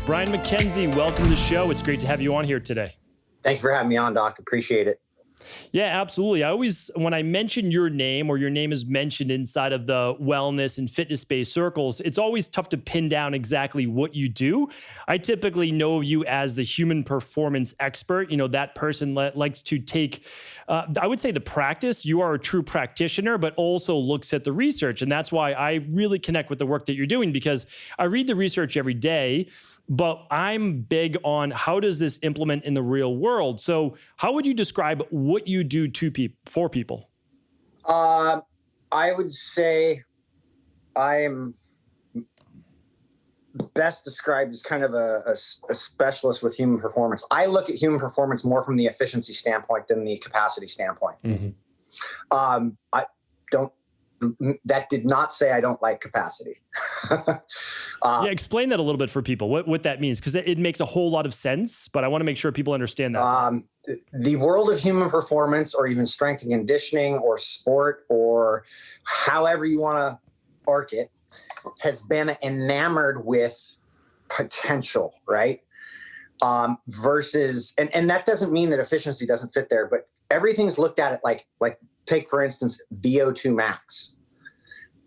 Brian MacKenzie, welcome to the show. It's great to have you on here today. Thank you for having me on, Doc. Appreciate it. Yeah, absolutely. I always, when I mention your name or your name is mentioned inside of the wellness and fitness-based circles, it's always tough to pin down exactly what you do. I typically know you as the human performance expert. You know, that person likes to take, I would say the practice. You are a true practitioner, but also looks at the research. And that's why I really connect with the work that you're doing, because I read the research every day, but I'm big on how does this implement in the real world? So how would you describe what you do for people? I would say I'm best described as kind of a specialist with human performance. I look at human performance more from the efficiency standpoint than the capacity standpoint. Mm-hmm. That did not say I don't like capacity. Yeah, explain that a little bit for people, what that means, because it makes a whole lot of sense, but I want to make sure people understand that. The world of human performance, or even strength and conditioning, or sport, or however you want to arc it, has been enamored with potential, right? Versus, and that doesn't mean that efficiency doesn't fit there, but everything's looked at it like take, for instance, VO2 max.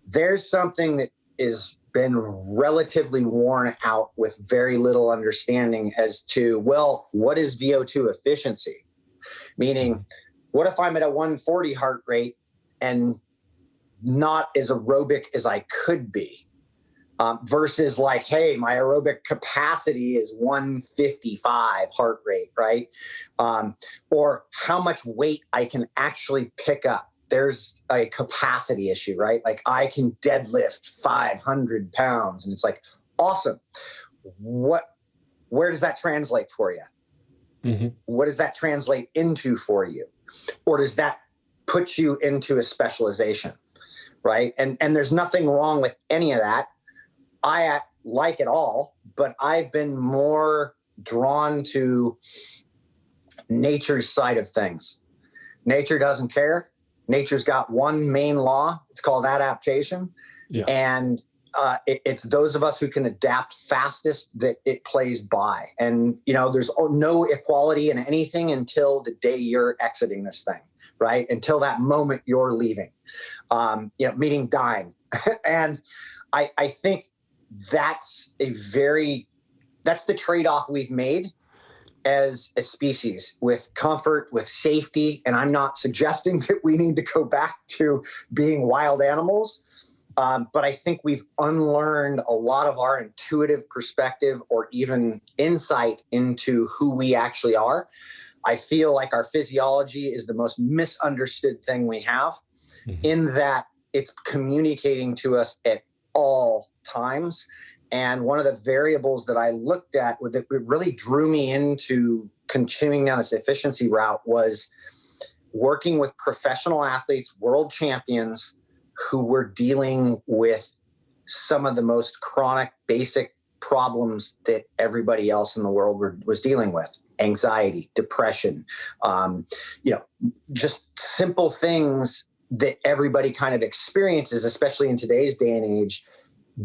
There's something that has been relatively worn out with very little understanding as to, well, what is VO2 efficiency? Meaning, what if I'm at a 140 heart rate and not as aerobic as I could be? Versus like, hey, my aerobic capacity is 155 heart rate, right? Or how much weight I can actually pick up. There's a capacity issue, right? Like I can deadlift 500 pounds and it's like, awesome. Where does that translate for you? Mm-hmm. What does that translate into for you? Or does that put you into a specialization, right? And there's nothing wrong with any of that. I like it all, but I've been more drawn to nature's side of things. Nature doesn't care. Nature's got one main law. It's called adaptation. Yeah. And it's those of us who can adapt fastest that it plays by. And, you know, there's no equality in anything until the day you're exiting this thing, right? Until that moment you're leaving, meaning dying. And I think that's the trade-off we've made as a species, with comfort, with safety. And I'm not suggesting that we need to go back to being wild animals. But I think we've unlearned a lot of our intuitive perspective or even insight into who we actually are. I feel like our physiology is the most misunderstood thing we have, in that it's communicating to us at all times. And one of the variables that I looked at that really drew me into continuing down this efficiency route was working with professional athletes, world champions, who were dealing with some of the most chronic, basic problems that everybody else in the world was dealing with. Anxiety, depression, just simple things that everybody kind of experiences, especially in today's day and age,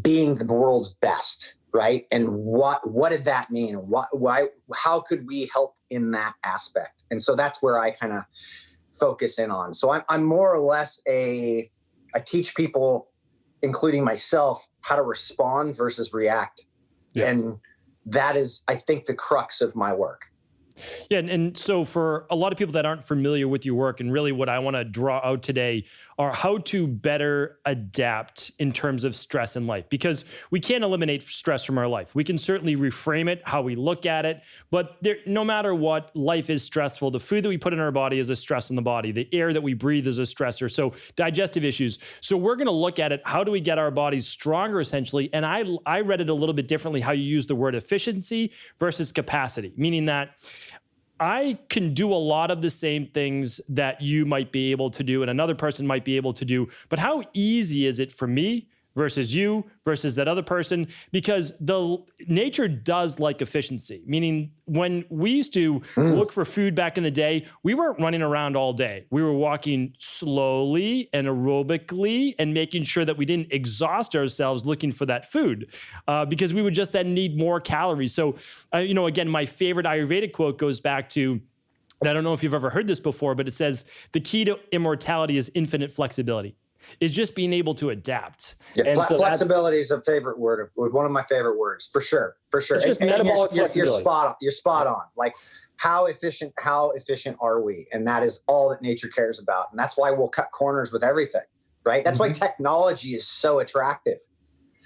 being the world's best, right? And what did that mean? How could we help in that aspect? And so that's where I kind of focus in on. So I'm more or less I teach people, including myself, how to respond versus react. Yes. And that is, I think, the crux of my work. Yeah. And so for a lot of people that aren't familiar with your work, and really what I want to draw out today are how to better adapt in terms of stress in life, because we can't eliminate stress from our life. We can certainly reframe it, how we look at it, but no matter what, life is stressful. The food that we put in our body is a stress in the body. The air that we breathe is a stressor. So digestive issues. So we're going to look at it. How do we get our bodies stronger, essentially? And I read it a little bit differently, how you use the word efficiency versus capacity, meaning that I can do a lot of the same things that you might be able to do and another person might be able to do, but how easy is it for me versus you versus that other person, because the nature does like efficiency. Meaning when we used to look for food back in the day, we weren't running around all day. We were walking slowly and aerobically and making sure that we didn't exhaust ourselves looking for that food, because we would just then need more calories. So, again, my favorite Ayurvedic quote goes back to, and I don't know if you've ever heard this before, but it says the key to immortality is infinite flexibility. Is just being able to adapt. Yeah, and flexibility is a favorite word, one of my favorite words, for sure. It's just metabolic flexibility. You're spot on. Like, how efficient are we? And that is all that nature cares about. And that's why we'll cut corners with everything, right? That's why technology is so attractive.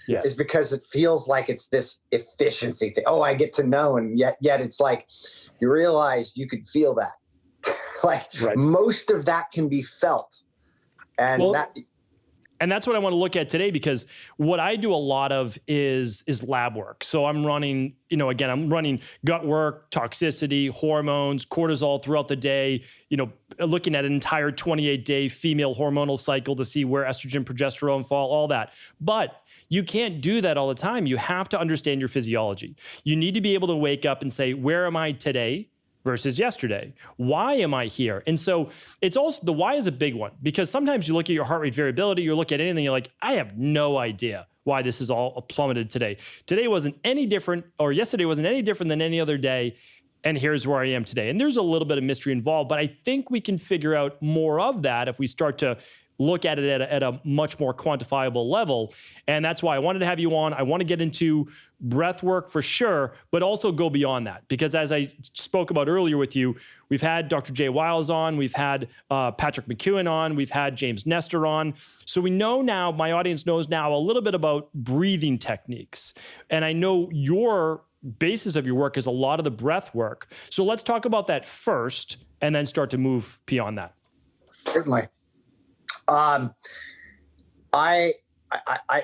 Yes. Is because it feels like it's this efficiency thing. Oh, I get to know. And yet it's like, you realize you could feel that. Most of that can be felt. And that's what I want to look at today, because what I do a lot of is lab work. So I'm running, I'm running gut work, toxicity, hormones, cortisol throughout the day, looking at an entire 28-day female hormonal cycle to see where estrogen, progesterone fall, all that. But you can't do that all the time. You have to understand your physiology. You need to be able to wake up and say, where am I today versus yesterday? Why am I here? And so it's also, the why is a big one, because sometimes you look at your heart rate variability, you look at anything, you're like, I have no idea why this is all plummeted today. Today wasn't any different, or yesterday wasn't any different than any other day. And here's where I am today. And there's a little bit of mystery involved, but I think we can figure out more of that if we start to look at it at a much more quantifiable level. And that's why I wanted to have you on. I want to get into breath work for sure, but also go beyond that. Because as I spoke about earlier with you, we've had Dr. Jay Wiles on, we've had Patrick McEwen on, we've had James Nestor on. So we know now, my audience knows now a little bit about breathing techniques. And I know your basis of your work is a lot of the breath work. So let's talk about that first and then start to move beyond that. Certainly.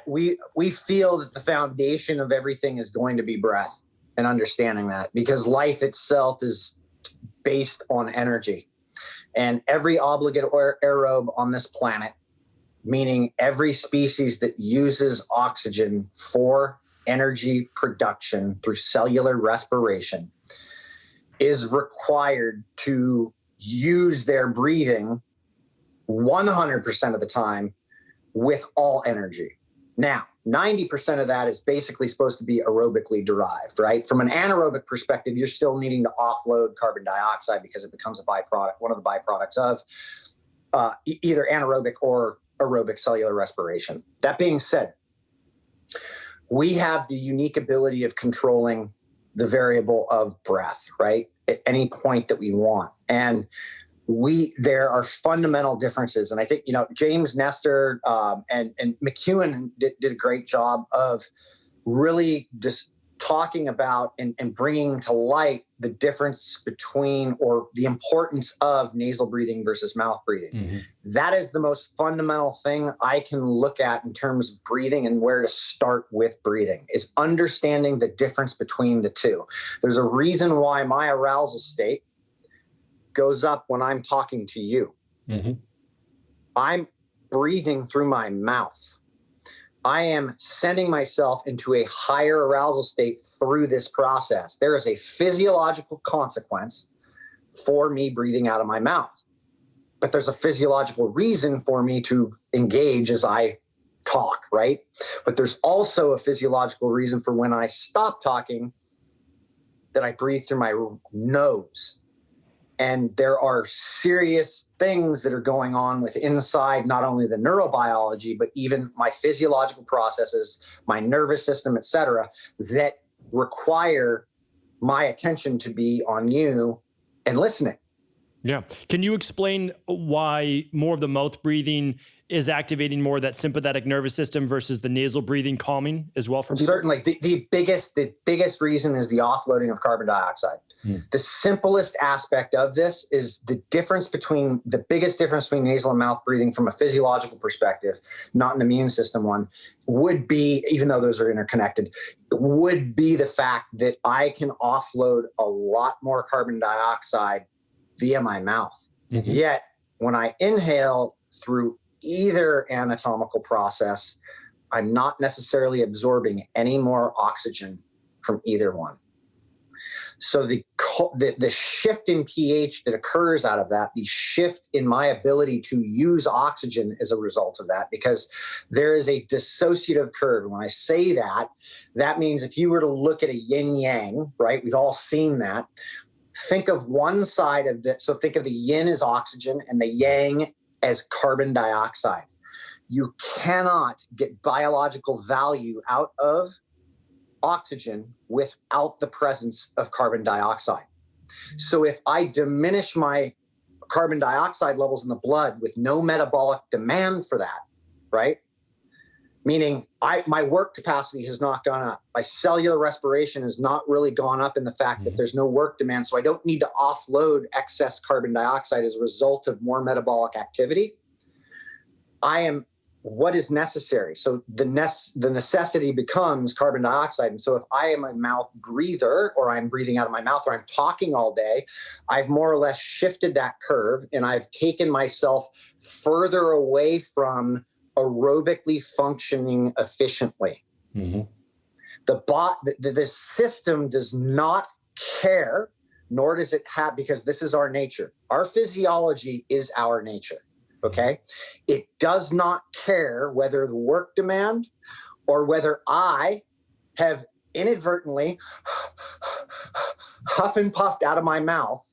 We feel that the foundation of everything is going to be breath, and understanding that, because life itself is based on energy, and every obligate or aerobe on this planet, meaning every species that uses oxygen for energy production through cellular respiration, is required to use their breathing 100% of the time with all energy. Now, 90% of that is basically supposed to be aerobically derived, right? From an anaerobic perspective, you're still needing to offload carbon dioxide because it becomes a byproduct, one of the byproducts of either anaerobic or aerobic cellular respiration. That being said, we have the unique ability of controlling the variable of breath, right? At any point that we want. And there are fundamental differences. And I think, James Nestor and McEwen did a great job of really just talking about and bringing to light the difference between, or the importance of, nasal breathing versus mouth breathing. Mm-hmm. That is the most fundamental thing I can look at in terms of breathing, and where to start with breathing is understanding the difference between the two. There's a reason why my arousal state goes up when I'm talking to you. Mm-hmm. I'm breathing through my mouth. I am sending myself into a higher arousal state through this process. There is a physiological consequence for me breathing out of my mouth, but there's a physiological reason for me to engage as I talk, right? But there's also a physiological reason for when I stop talking, that I breathe through my nose. And there are serious things that are going on with inside not only the neurobiology, but even my physiological processes, my nervous system, et cetera, that require my attention to be on you and listening. Yeah. Can you explain why more of the mouth breathing is activating more of that sympathetic nervous system versus the nasal breathing calming as well for people? Certainly. The biggest reason is the offloading of carbon dioxide. The simplest aspect of this is the biggest difference between nasal and mouth breathing from a physiological perspective, not an immune system one, would be, even though those are interconnected, would be the fact that I can offload a lot more carbon dioxide via my mouth. Mm-hmm. Yet when I inhale through either anatomical process, I'm not necessarily absorbing any more oxygen from either one. So the shift in pH that occurs out of that, the shift in my ability to use oxygen is a result of that, because there is a dissociative curve. When I say that, that means if you were to look at a yin yang, right? We've all seen that. Think of one side of it. So think of the yin as oxygen and the yang as carbon dioxide. You cannot get biological value out of oxygen without the presence of carbon dioxide. So if I diminish my carbon dioxide levels in the blood with no metabolic demand for that, right? Meaning my work capacity has not gone up. My cellular respiration has not really gone up in the fact that there's no work demand. So I don't need to offload excess carbon dioxide as a result of more metabolic activity. I am what is necessary. So the necessity becomes carbon dioxide. And so if I am a mouth breather, or I'm breathing out of my mouth, or I'm talking all day, I've more or less shifted that curve, and I've taken myself further away from aerobically functioning efficiently. Mm-hmm. The system does not care, nor does it have, because this is our nature. Our physiology is our nature. Okay. It does not care whether the work demand or whether I have inadvertently huff and puffed out of my mouth.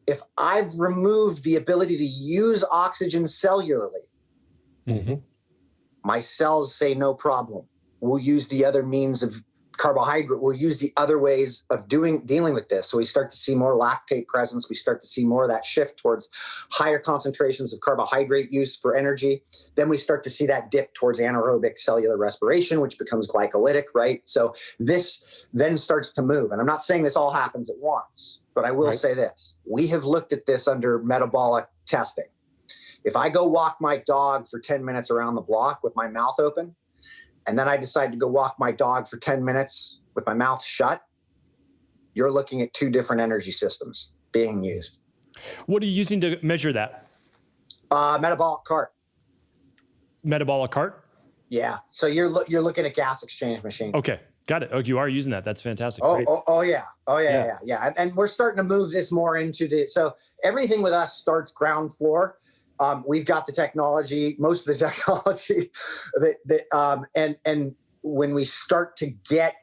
If I've removed the ability to use oxygen cellularly, my cells say no problem. We'll use the other means of carbohydrate. We'll use the other ways of dealing with this. So we start to see more lactate presence. We start to see more of that shift towards higher concentrations of carbohydrate use for energy. Then we start to see that dip towards anaerobic cellular respiration, which becomes glycolytic, right? So this then starts to move. And I'm not saying this all happens at once, but I will say this. We have looked at this under metabolic testing. If I go walk my dog for 10 minutes around the block with my mouth open, and then I decide to go walk my dog for 10 minutes with my mouth shut, you're looking at two different energy systems being used. What are you using to measure that? Metabolic cart. Metabolic cart? Yeah. So you're looking at gas exchange machine. Okay. Got it. Oh, you are using that. That's fantastic. Oh yeah. And we're starting to move this more into so everything with us starts ground floor. We've got the technology, most of the technology and when we start to get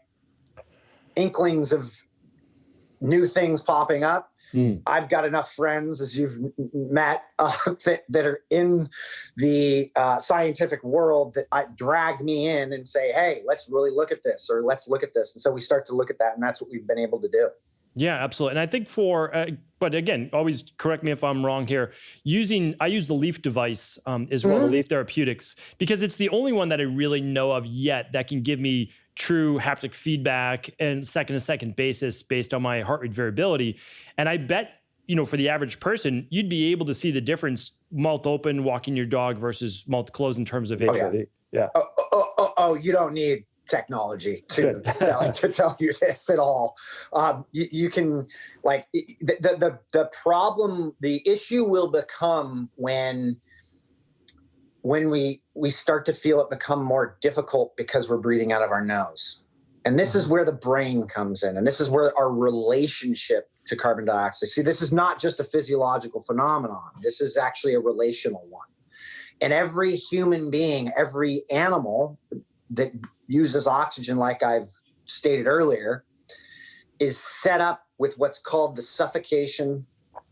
inklings of new things popping up, I've got enough friends, as you've met, that are in the scientific world that drag me in and say, hey, let's really look at this, or let's look at this. And so we start to look at that, and that's what we've been able to do. Yeah, absolutely. And I think but again, always correct me if I'm wrong here. I use the Leaf device as well, the Leaf Therapeutics, because it's the only one that I really know of yet that can give me true haptic feedback and second-to-second basis based on my heart rate variability. And I bet, for the average person, you'd be able to see the difference mouth open, walking your dog versus mouth closed in terms of age. Yeah. You don't need technology to tell you this at all. You can, the problem, the issue will become when we start to feel it become more difficult because we're breathing out of our nose. And this is where the brain comes in. And this is where our relationship to carbon dioxide. See, this is not just a physiological phenomenon. This is actually a relational one. And every human being, every animal that uses oxygen, like I've stated earlier, is set up with what's called the suffocation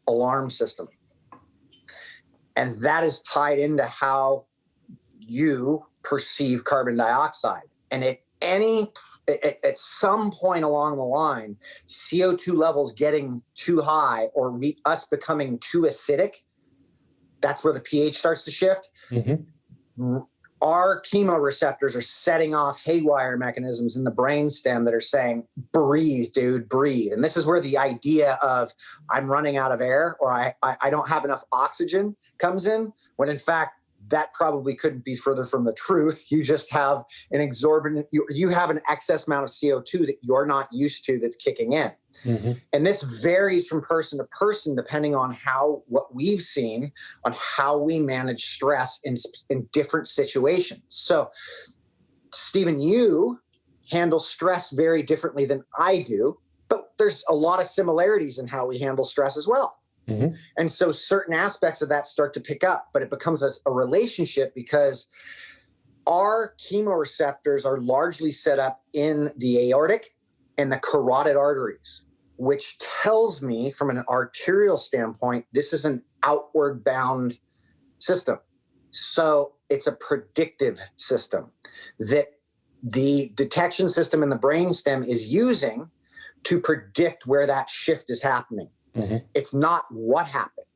alarm system. And that is tied into how you perceive carbon dioxide. And at some point along the line, CO2 levels getting too high, or us becoming too acidic, that's where the pH starts to shift. Our chemoreceptors are setting off haywire mechanisms in the brainstem that are saying, breathe, dude, breathe. And this is where the idea of I'm running out of air, or I don't have enough oxygen comes in, when in fact, that probably couldn't be further from the truth. You just have an exorbitant, you have an excess amount of CO2 that you're not used to that's kicking in. And this varies from person to person, depending on what we've seen on how we manage stress in different situations. So Stephen, you handle stress very differently than I do, but there's a lot of similarities in how we handle stress as well. Mm-hmm. And so certain aspects of that start to pick up, but it becomes a relationship because our chemoreceptors are largely set up in the aortic and the carotid arteries, which tells me from an arterial standpoint, this is an outward bound system. So it's a predictive system that the detection system in the brainstem is using to predict where that shift is happening. Mm-hmm. It's not what happened.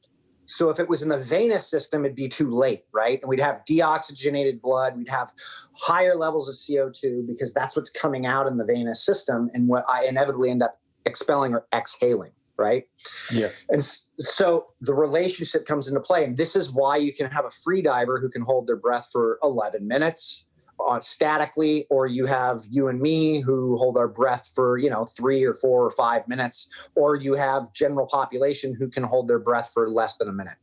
So if it was in the venous system, it'd be too late, right? And we'd have deoxygenated blood. We'd have higher levels of CO2 because that's what's coming out in the venous system and what I inevitably end up expelling or exhaling, right? Yes. And so the relationship comes into play. And this is why you can have a free diver who can hold their breath for 11 minutes statically, or you have you and me who hold our breath for 3 or 4 or 5 minutes, or you have general population who can hold their breath for less than a minute.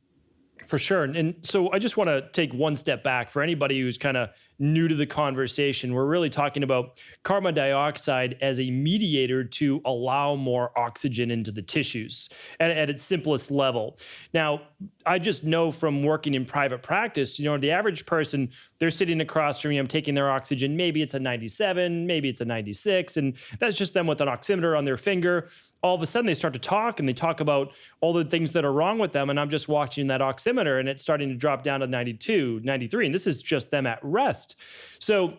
For sure. And so I just want to take one step back for anybody who's kind of new to the conversation. We're really talking about carbon dioxide as a mediator to allow more oxygen into the tissues at its simplest level. Now, I just know from working in private practice, the average person, they're sitting across from me, I'm taking their oxygen, maybe it's a 97, maybe it's a 96, and that's just them with an oximeter on their finger. All of a sudden they start to talk and they talk about all the things that are wrong with them. And I'm just watching that oximeter and it's starting to drop down to 92, 93. And this is just them at rest. So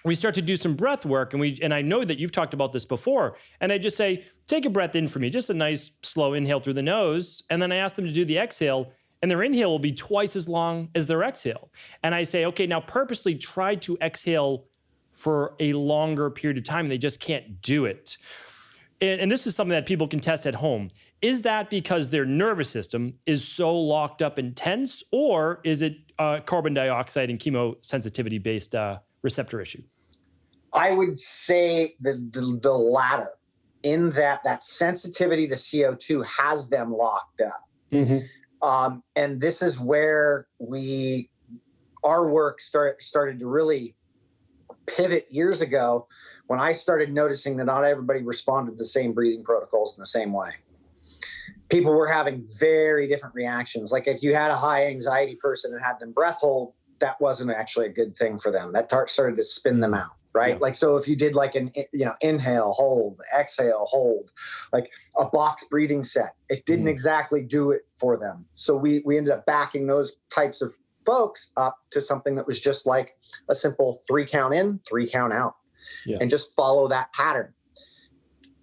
we start to do some breath work and I know that you've talked about this before. And I just say, take a breath in for me, just a nice slow inhale through the nose. And then I ask them to do the exhale and their inhale will be twice as long as their exhale. And I say, okay, now purposely try to exhale for a longer period of time. They just can't do it. And this is something that people can test at home. Is that because their nervous system is so locked up and tense, or is it carbon dioxide and chemosensitivity-based receptor issue? I would say the latter, in that sensitivity to CO2 has them locked up. Mm-hmm. And this is where our work started to really pivot years ago, when I started noticing that not everybody responded to the same breathing protocols in the same way. People were having very different reactions. Like if you had a high anxiety person and had them breath hold, that wasn't actually a good thing for them. That started to spin them out, right? Yeah. Like, so if you did like an, inhale, hold, exhale, hold, like a box breathing set, it didn't exactly do it for them. So we ended up backing those types of folks up to something that was just like a simple 3 count in, 3 count out. Yes. And just follow that pattern.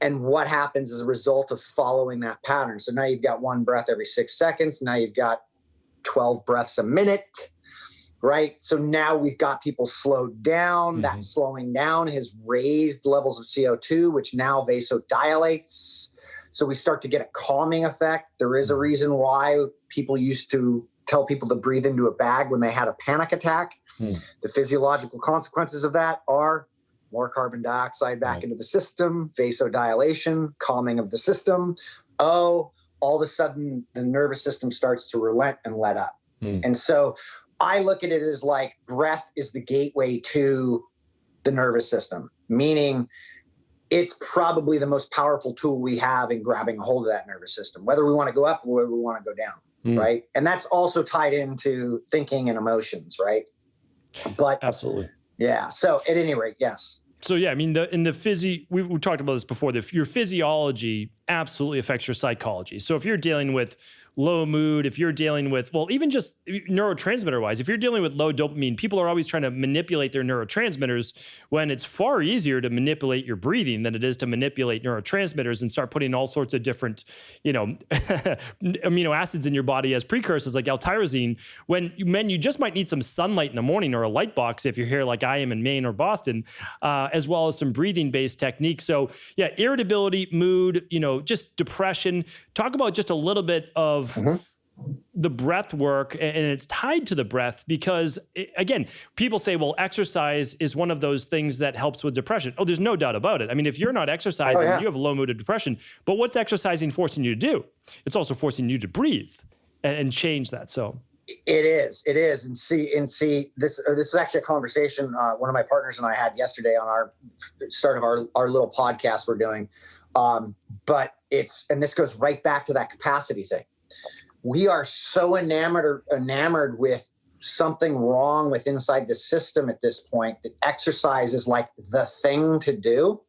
And what happens as a result of following that pattern? So now you've got 1 breath every 6 seconds. Now you've got 12 breaths a minute, right? So now we've got people slowed down. Mm-hmm. That slowing down has raised levels of CO2, which now vasodilates. So we start to get a calming effect. There is a reason why people used to tell people to breathe into a bag when they had a panic attack. The physiological consequences of that are more carbon dioxide back into the system, vasodilation, calming of the system. All of a sudden, the nervous system starts to relent and let up. And so I look at it as like breath is the gateway to the nervous system, meaning it's probably the most powerful tool we have in grabbing a hold of that nervous system, whether we want to go up or whether we want to go down, right? And that's also tied into thinking and emotions, right? But absolutely. Yeah. So at any rate, yes. So yeah, I mean, we talked about this before. Your physiology absolutely affects your psychology. So if you're dealing with low mood, if you're dealing with, well, even just neurotransmitter wise, if you're dealing with low dopamine, people are always trying to manipulate their neurotransmitters when it's far easier to manipulate your breathing than it is to manipulate neurotransmitters and start putting all sorts of different, amino acids in your body as precursors like L-tyrosine, when you just might need some sunlight in the morning or a light box if you're here like I am in Maine or Boston, as well as some breathing-based techniques. So yeah, irritability, mood, just depression. Talk about just a little bit of the breath work, and it's tied to the breath because, again, people say, well, exercise is one of those things that helps with depression. Oh, there's no doubt about it. I mean, if you're not exercising, you have low mood or depression. But what's exercising forcing you to do? It's also forcing you to breathe and change that. So It is. And see, this is actually a conversation one of my partners and I had yesterday on our start of our little podcast we're doing. But and this goes right back to that capacity thing. We are so enamored with something wrong with inside the system at this point that exercise is like the thing to do,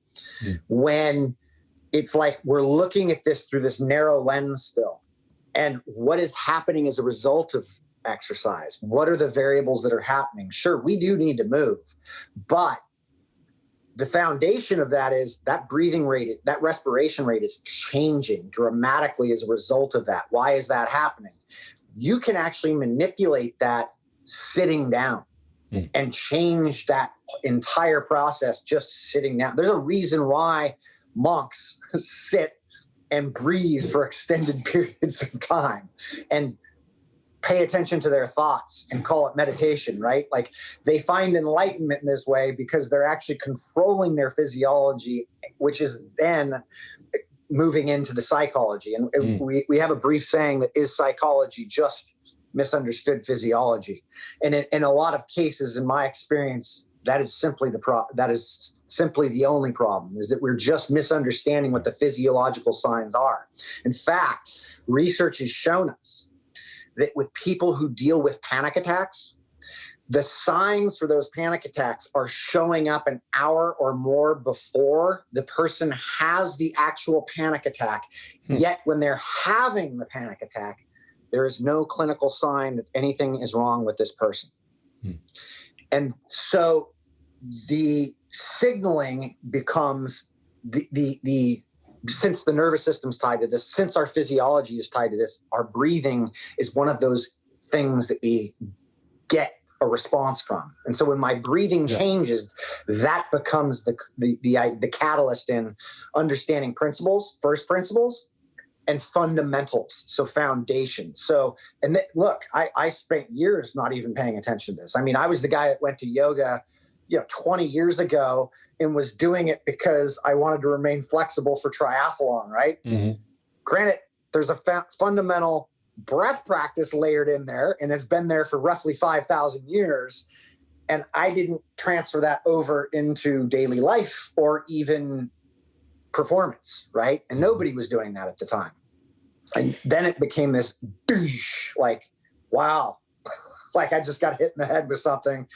when it's like we're looking at this through this narrow lens still. And what is happening as a result of exercise? What are the variables that are happening? Sure, we do need to move, but the foundation of that is that breathing rate, that respiration rate is changing dramatically as a result of that. Why is that happening? You can actually manipulate that sitting down and change that entire process just sitting down. There's a reason why monks sit and breathe for extended periods of time and pay attention to their thoughts and call it meditation, right? Like they find enlightenment in this way because they're actually controlling their physiology, which is then moving into the psychology. And we have a brief saying that is psychology just misunderstood physiology? And in a lot of cases, in my experience, that is simply the only problem, is that we're just misunderstanding what the physiological signs are. In fact, research has shown us that with people who deal with panic attacks, the signs for those panic attacks are showing up an hour or more before the person has the actual panic attack. Yet when they're having the panic attack, there is no clinical sign that anything is wrong with this person. And so the signaling becomes since the nervous system's tied to this, since our physiology is tied to this, our breathing is one of those things that we get a response from. And so when my breathing changes, that becomes the catalyst in understanding first principles and fundamentals. So foundation. So, and look, I spent years not even paying attention to this. I mean, I was the guy that went to yoga, 20 years ago and was doing it because I wanted to remain flexible for triathlon, right? Granted, there's a fundamental breath practice layered in there, and it's been there for roughly 5,000 years. And I didn't transfer that over into daily life or even performance, right? And nobody was doing that at the time. And then it became this like, wow, like I just got hit in the head with something,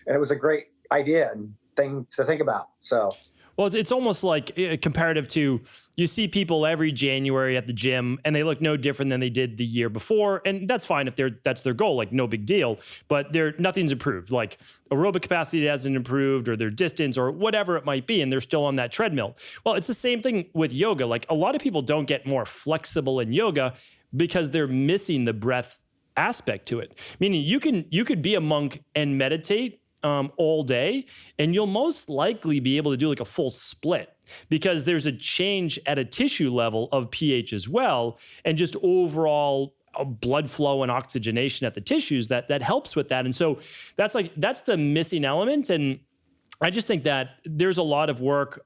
and it was a great idea and thing to think about. So, well, it's almost like comparative to, you see people every January at the gym and they look no different than they did the year before. And that's fine if that's their goal, like no big deal, but nothing's improved. Like aerobic capacity hasn't improved, or their distance or whatever it might be. And they're still on that treadmill. Well, it's the same thing with yoga. Like a lot of people don't get more flexible in yoga because they're missing the breath aspect to it. Meaning you could be a monk and meditate all day, and you'll most likely be able to do like a full split, because there's a change at a tissue level of pH as well, and just overall blood flow and oxygenation at the tissues that helps with that. And so that's the missing element. And I just think that there's a lot of work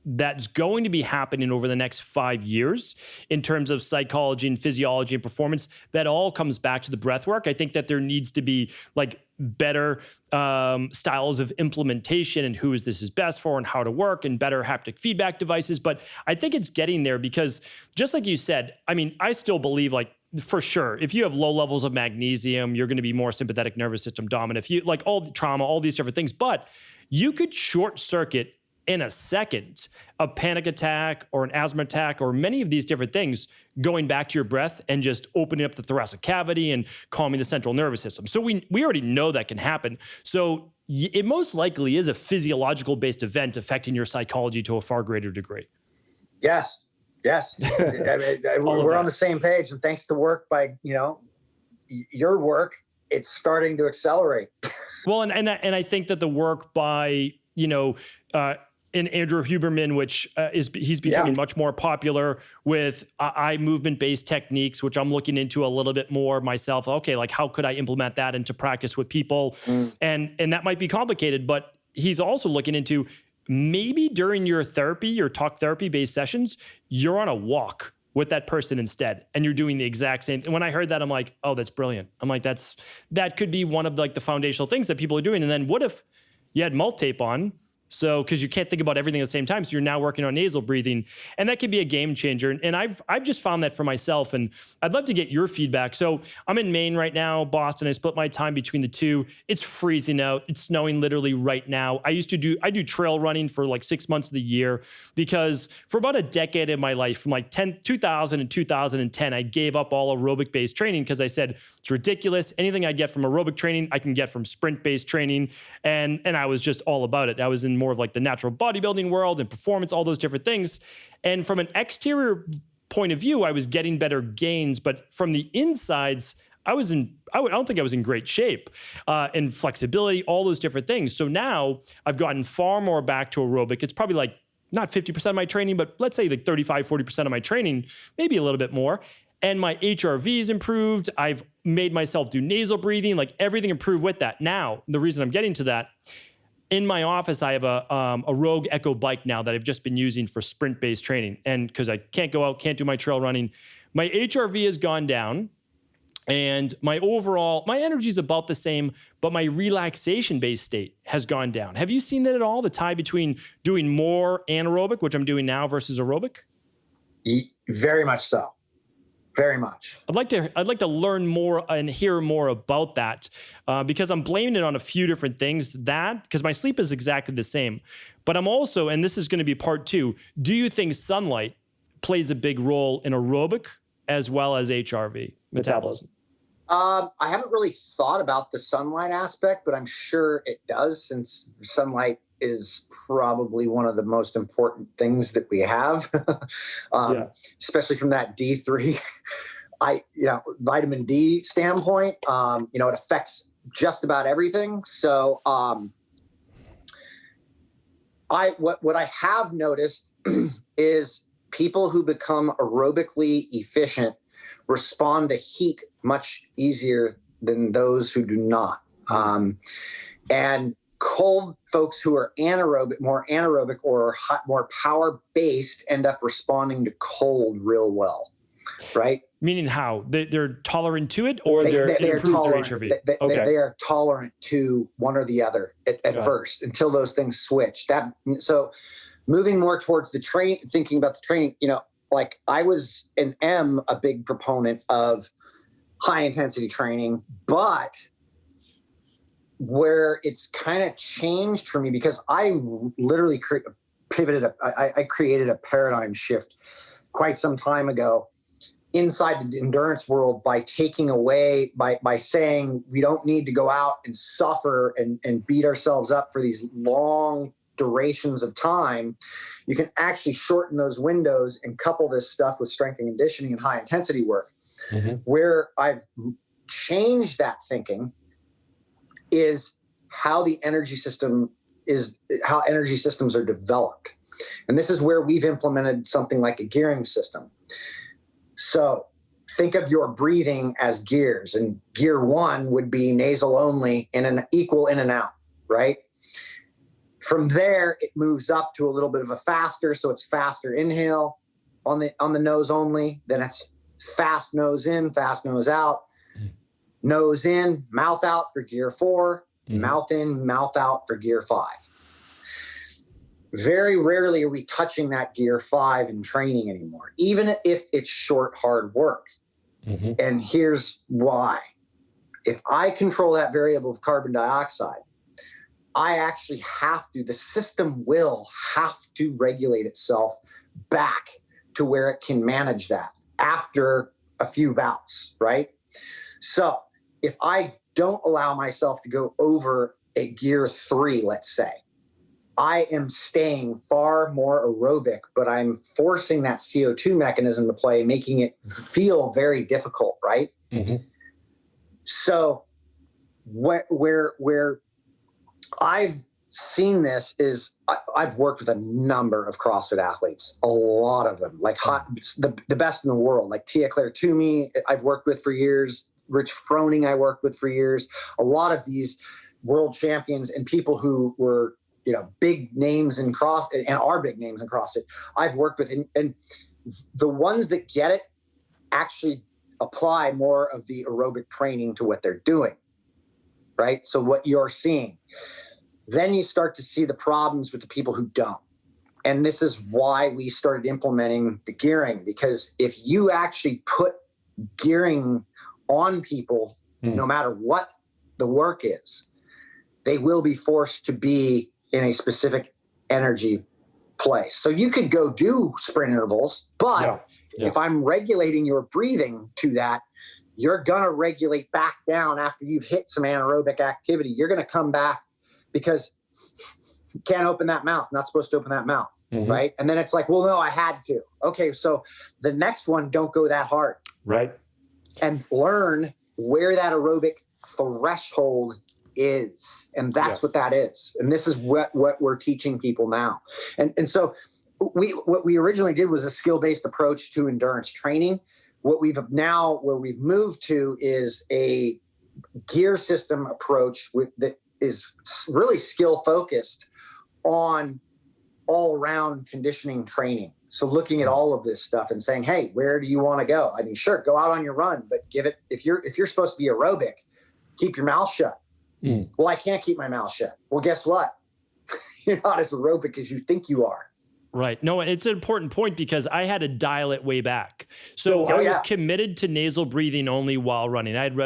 that's going to be happening over the next 5 years in terms of psychology and physiology and performance. That all comes back to the breath work. I think that there needs to be like better styles of implementation and who this is best for and how to work, and better haptic feedback devices. But I think it's getting there, because just like you said, I mean, I still believe, like, for sure, if you have low levels of magnesium, you're going to be more sympathetic nervous system dominant. If you like all the trauma, all these different things, but you could short circuit in a second a panic attack or an asthma attack or many of these different things, going back to your breath and just opening up the thoracic cavity and calming the central nervous system. So we already know that can happen. So it most likely is a physiological based event affecting your psychology to a far greater degree. Yes. I mean, we're on the same page, and thanks to work by, your work, it's starting to accelerate. Well, and I think that the work by, in Andrew Huberman, which he's becoming much more popular with eye movement-based techniques, which I'm looking into a little bit more myself. Okay, like how could I implement that into practice with people? And that might be complicated, but he's also looking into maybe during your talk therapy-based sessions, you're on a walk with that person instead. And you're doing the exact same. And when I heard that, I'm like, oh, that's brilliant. I'm like, that could be one of like the foundational things that people are doing. And then what if you had mouth tape on? So, because you can't think about everything at the same time. So you're now working on nasal breathing, and that could be a game changer. And I've just found that for myself, and I'd love to get your feedback. So I'm in Maine right now, Boston. I split my time between the two. It's freezing out. It's snowing literally right now. I do trail running for like 6 months of the year, because for about a decade of my life, from like 2000 and 2010, I gave up all aerobic based training because I said it's ridiculous. Anything I get from aerobic training, I can get from sprint based training. And I was just all about it. I was in more of like the natural bodybuilding world and performance, all those different things. And from an exterior point of view, I was getting better gains, but from the insides, I don't think I was in great shape, and flexibility, all those different things. So now I've gotten far more back to aerobic. It's probably like not 50% of my training, but let's say like 35, 40% of my training, maybe a little bit more. And my HRV's improved. I've made myself do nasal breathing, like everything improved with that. Now, the reason I'm getting to that, in my office, I have a Rogue Echo bike now that I've just been using for sprint-based training. And because I can't go out, can't do my trail running, my HRV has gone down, and my energy is about the same, but my relaxation-based state has gone down. Have you seen that at all, the tie between doing more anaerobic, which I'm doing now, versus aerobic? Very much so. Very much. I'd like to learn more and hear more about that, because I'm blaming it on a few different things. Because my sleep is exactly the same, but I'm also, and this is going to be part 2. Do you think sunlight plays a big role in aerobic as well as HRV metabolism? I haven't really thought about the sunlight aspect, but I'm sure it does, since sunlight is probably one of the most important things that we have, especially from that D3, vitamin D standpoint. It affects just about everything. So what I have noticed is people who become aerobically efficient respond to heat much easier than those who do not. And cold folks who are more anaerobic or more power-based end up responding to cold real well, right? Meaning how? They're tolerant to it, or they improves tolerant. their HRV? They are tolerant to one or the other at first, until those things switch. So moving more towards the thinking about the training, like I was and am a big proponent of high-intensity training, but where it's kind of changed for me, because I literally I created a paradigm shift quite some time ago inside the endurance world by taking away, by saying we don't need to go out and suffer and beat ourselves up for these long durations of time. You can actually shorten those windows and couple this stuff with strength and conditioning and high intensity work. Mm-hmm. Where I've changed that thinking is how energy systems are developed. And this is where we've implemented something like a gearing system. So think of your breathing as gears, and gear 1 would be nasal only and an equal in and out, right? From there, it moves up to a little bit of a faster. So it's faster inhale on the nose only. Then it's fast nose in, fast nose out. Nose in, mouth out for gear 4, mouth in, mouth out for gear 5. Very rarely are we touching that gear 5 in training anymore, even if it's short, hard work. Mm-hmm. And here's why. If I control that variable of carbon dioxide, the system will have to regulate itself back to where it can manage that after a few bouts, right? So if I don't allow myself to go over a gear 3, let's say, I am staying far more aerobic, but I'm forcing that CO2 mechanism to play, making it feel very difficult, right? Mm-hmm. So where I've seen this is I've worked with a number of CrossFit athletes, a lot of them, like the best in the world, like Tia Claire Toomey, I've worked with for years. Rich Froning I worked with for years. A lot of these world champions and people who were, big names in CrossFit and are big names in CrossFit, I've worked with. And the ones that get it actually apply more of the aerobic training to what they're doing, right? So what you're seeing, then you start to see the problems with the people who don't. And this is why we started implementing the gearing, because if you actually put gearing on people, no matter what the work is, they will be forced to be in a specific energy place. So you could go do sprint intervals, but if I'm regulating your breathing to that, you're going to regulate back down after you've hit some anaerobic activity. You're going to come back because you can't open that mouth, not supposed to open that mouth, right? And then it's like, well, no, I had to. Okay, so the next one, don't go that hard. Right. And learn where that aerobic threshold is. And that's what that is. And this is what we're teaching people now. And so what we originally did was a skill-based approach to endurance training. Where we've moved to is a gear system approach that is really skill focused on all around conditioning training. So looking at all of this stuff and saying, hey, where do you want to go? I mean, sure, go out on your run, but give it, if you're supposed to be aerobic, keep your mouth shut. Well, I can't keep my mouth shut. Well, guess what? You're not as aerobic as you think you are. Right. No, it's an important point because I had to dial it way back. So I was committed to nasal breathing only while running. I had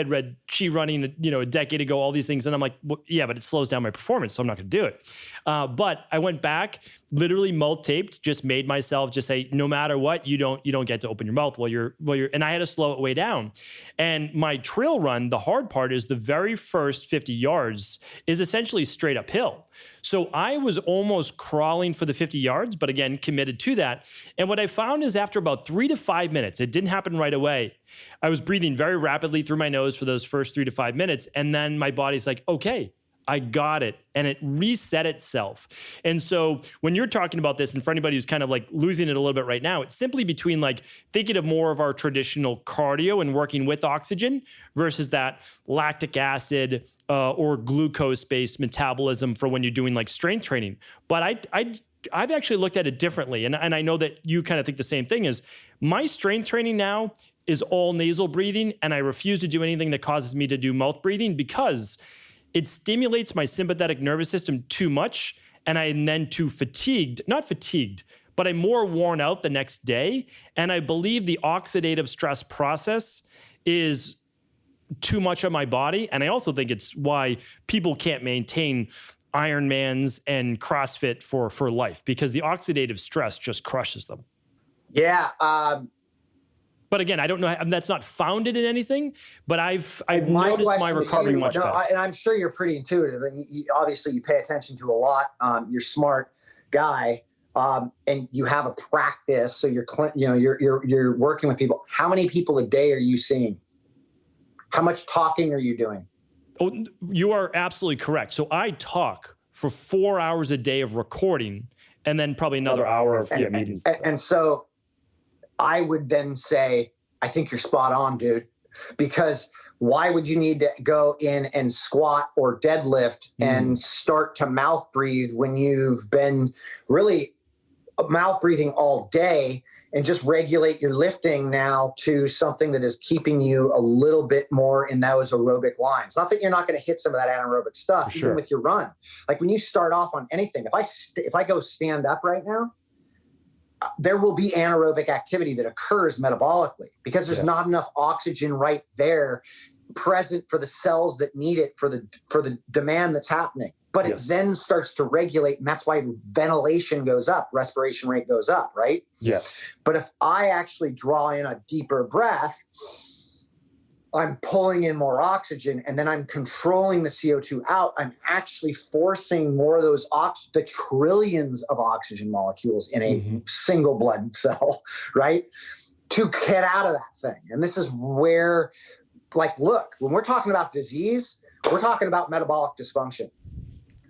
read Chi Running, a decade ago, all these things. And I'm like, well, yeah, but it slows down my performance. So I'm not going to do it. But I went back, literally mouth taped, just made myself just say, no matter what, you don't get to open your mouth while you're, and I had to slow it way down. And my trail run, the hard part is the very first 50 yards is essentially straight uphill. So I was almost crawling for the 50 yards, but again, committed to that. And what I found is after about 3 to 5 minutes, it didn't happen right away. I was breathing very rapidly through my nose for those first 3 to 5 minutes. And then my body's like, okay, I got it. And it reset itself. And so when you're talking about this, and for anybody who's kind of like losing it a little bit right now, it's simply between like thinking of more of our traditional cardio and working with oxygen versus that lactic acid or glucose-based metabolism for when you're doing like strength training. But I've actually looked at it differently. And I know that you kind of think the same thing is my strength training now is all nasal breathing. And I refuse to do anything that causes me to do mouth breathing because it stimulates my sympathetic nervous system too much, and I'm then too fatigued, not fatigued, but I'm more worn out the next day. And I believe the oxidative stress process is too much on my body. And I also think it's why people can't maintain Ironmans and CrossFit for life, because the oxidative stress just crushes them. Yeah. But again, I don't know. That's not founded in anything, but I've noticed my recovery much better. And I'm sure you're pretty intuitive, and obviously you pay attention to a lot. You're a smart guy, and you have a practice. So you're working with people. How many people a day are you seeing? How much talking are you doing? Oh, you are absolutely correct. So I talk for 4 hours a day of recording, and then probably another hour of meetings. And so I would then say, I think you're spot on, dude, because why would you need to go in and squat or deadlift and start to mouth breathe when you've been really mouth breathing all day, and just regulate your lifting now to something that is keeping you a little bit more in those aerobic lines. Not that you're not going to hit some of that anaerobic stuff, even with your run. Like when you start off on anything, if I go stand up right now, there will be anaerobic activity that occurs metabolically because there's not enough oxygen right there present for the cells that need it for the demand that's happening. But it then starts to regulate, and that's why ventilation goes up, respiration rate goes up, right? Yes. But if I actually draw in a deeper breath, I'm pulling in more oxygen, and then I'm controlling the CO2 out. I'm actually forcing more of those the trillions of oxygen molecules in a single blood cell, right? To get out of that thing. And this is where, like, look, when we're talking about disease, we're talking about metabolic dysfunction.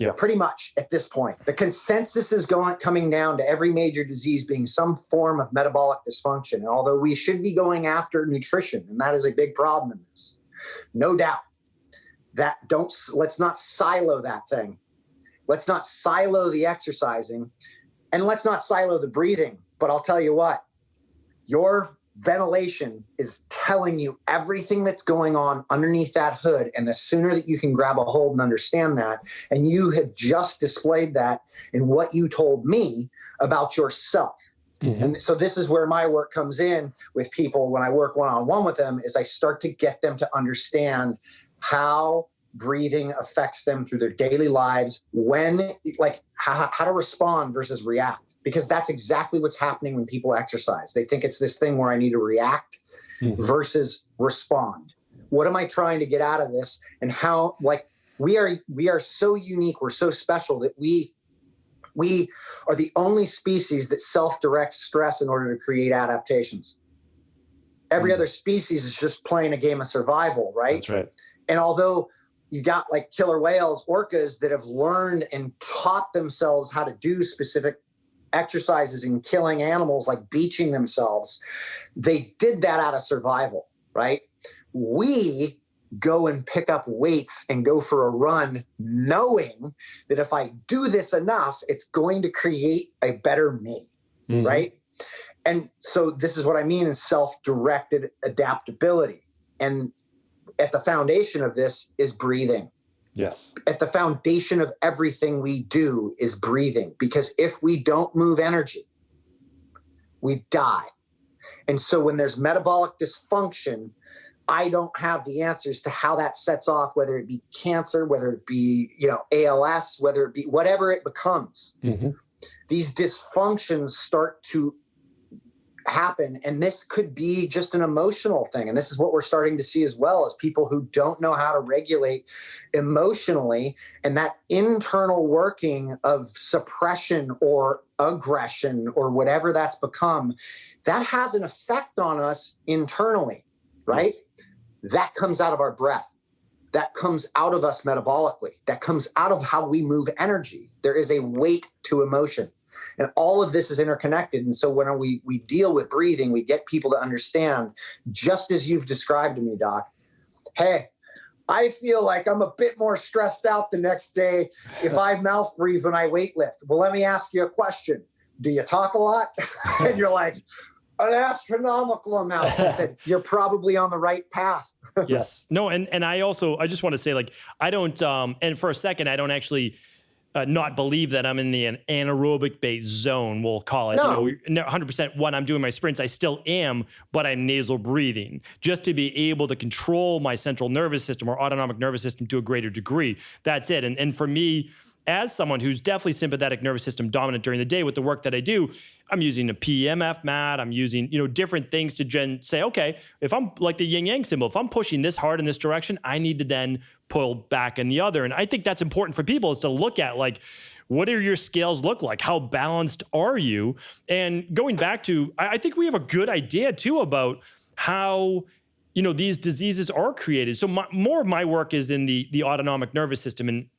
Yeah, pretty much at this point. The consensus is coming down to every major disease being some form of metabolic dysfunction. And although we should be going after nutrition, and that is a big problem in this, no doubt. Let's not silo that thing. Let's not silo the exercising, and let's not silo the breathing. But I'll tell you what, Your ventilation is telling you everything that's going on underneath that hood. And the sooner that you can grab a hold and understand that, and you have just displayed that in what you told me about yourself. Mm-hmm. And so this is where my work comes in with people when I work one-on-one with them, is I start to get them to understand how breathing affects them through their daily lives, when, like, how to respond versus react. Because that's exactly what's happening when people exercise. They think it's this thing where I need to react versus respond. What am I trying to get out of this? And how, like, we are so unique. We're so special that we are the only species that self-directs stress in order to create adaptations. Every other species is just playing a game of survival, right? That's right. And although you got like killer whales, orcas that have learned and taught themselves how to do specific exercises in killing animals, like beaching themselves, they did that out of survival, right? We go and pick up weights and go for a run knowing that if I do this enough, it's going to create a better me, right? And so this is what I mean in self-directed adaptability. And at the foundation of this is breathing. Yes. At the foundation of everything we do is breathing, because if we don't move energy, we die. And so when there's metabolic dysfunction, I don't have the answers to how that sets off, whether it be cancer, whether it be, ALS, whether it be whatever it becomes. These dysfunctions start to happen. And this could be just an emotional thing. And this is what we're starting to see as well, as people who don't know how to regulate emotionally, and that internal working of suppression or aggression or whatever that's become, that has an effect on us internally, right? Yes. That comes out of our breath. That comes out of us metabolically. That comes out of how we move energy. There is a weight to emotion. And all of this is interconnected. And so when we deal with breathing, we get people to understand, just as you've described to me, Doc, hey, I feel like I'm a bit more stressed out the next day if I mouth breathe when I weightlift. Well, let me ask you a question. Do you talk a lot? And you're like, an astronomical amount. I said, you're probably on the right path. Yes. No, and I just want to say, like, I don't, and for a second, I don't actually not believe that I'm in the anaerobic based zone, we'll call it. No. 100% when I'm doing my sprints, I still am, but I'm nasal breathing just to be able to control my central nervous system or autonomic nervous system to a greater degree. That's it. And for me, as someone who's definitely sympathetic nervous system dominant during the day with the work that I do, I'm using a PEMF mat. I'm using, different things to say, okay, if I'm like the yin yang symbol, if I'm pushing this hard in this direction, I need to then pull back in the other. And I think that's important for people, is to look at, like, what do your scales look like? How balanced are you? And going back to, I think we have a good idea too about how, these diseases are created. So more of my work is in the autonomic nervous system. And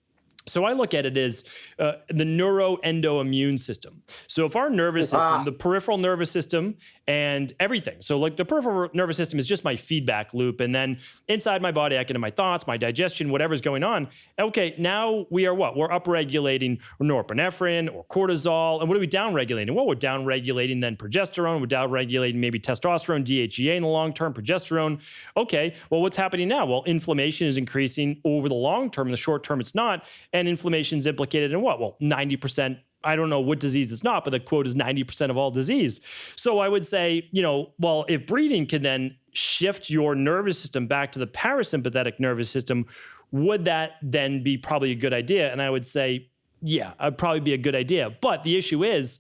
so I look at it as the neuroendoimmune system. So if our nervous system, the peripheral nervous system and everything, so like the peripheral nervous system is just my feedback loop. And then inside my body, I can have my thoughts, my digestion, whatever's going on. Okay, now we are what? We're upregulating norepinephrine or cortisol. And what are we downregulating? Well, we're downregulating then progesterone. We're downregulating maybe testosterone, DHEA in the long term, progesterone. Okay, well, what's happening now? Well, inflammation is increasing over the long term. In the short term, it's not. And inflammation is implicated in what? Well, 90%. I don't know what disease it's not, but the quote is 90% of all disease. So I would say, well, if breathing can then shift your nervous system back to the parasympathetic nervous system, would that then be probably a good idea? And I would say, yeah, it'd probably be a good idea. But the issue is,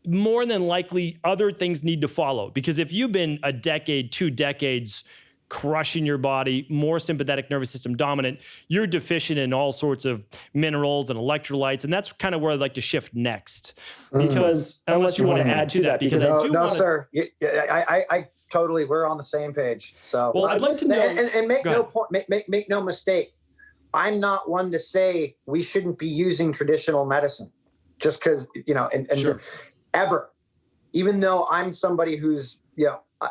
more than likely, other things need to follow. Because if you've been a decade, 2 decades, crushing your body, more sympathetic nervous system dominant, you're deficient in all sorts of minerals and electrolytes. And that's kind of where I'd like to shift next. Because unless you want to add to that, because I do want to... sir. I totally, we're on the same page. So, well, I'd like to know... And make no point, make no mistake. I'm not one to say we shouldn't be using traditional medicine just because, Sure. Ever. Even though I'm somebody who's,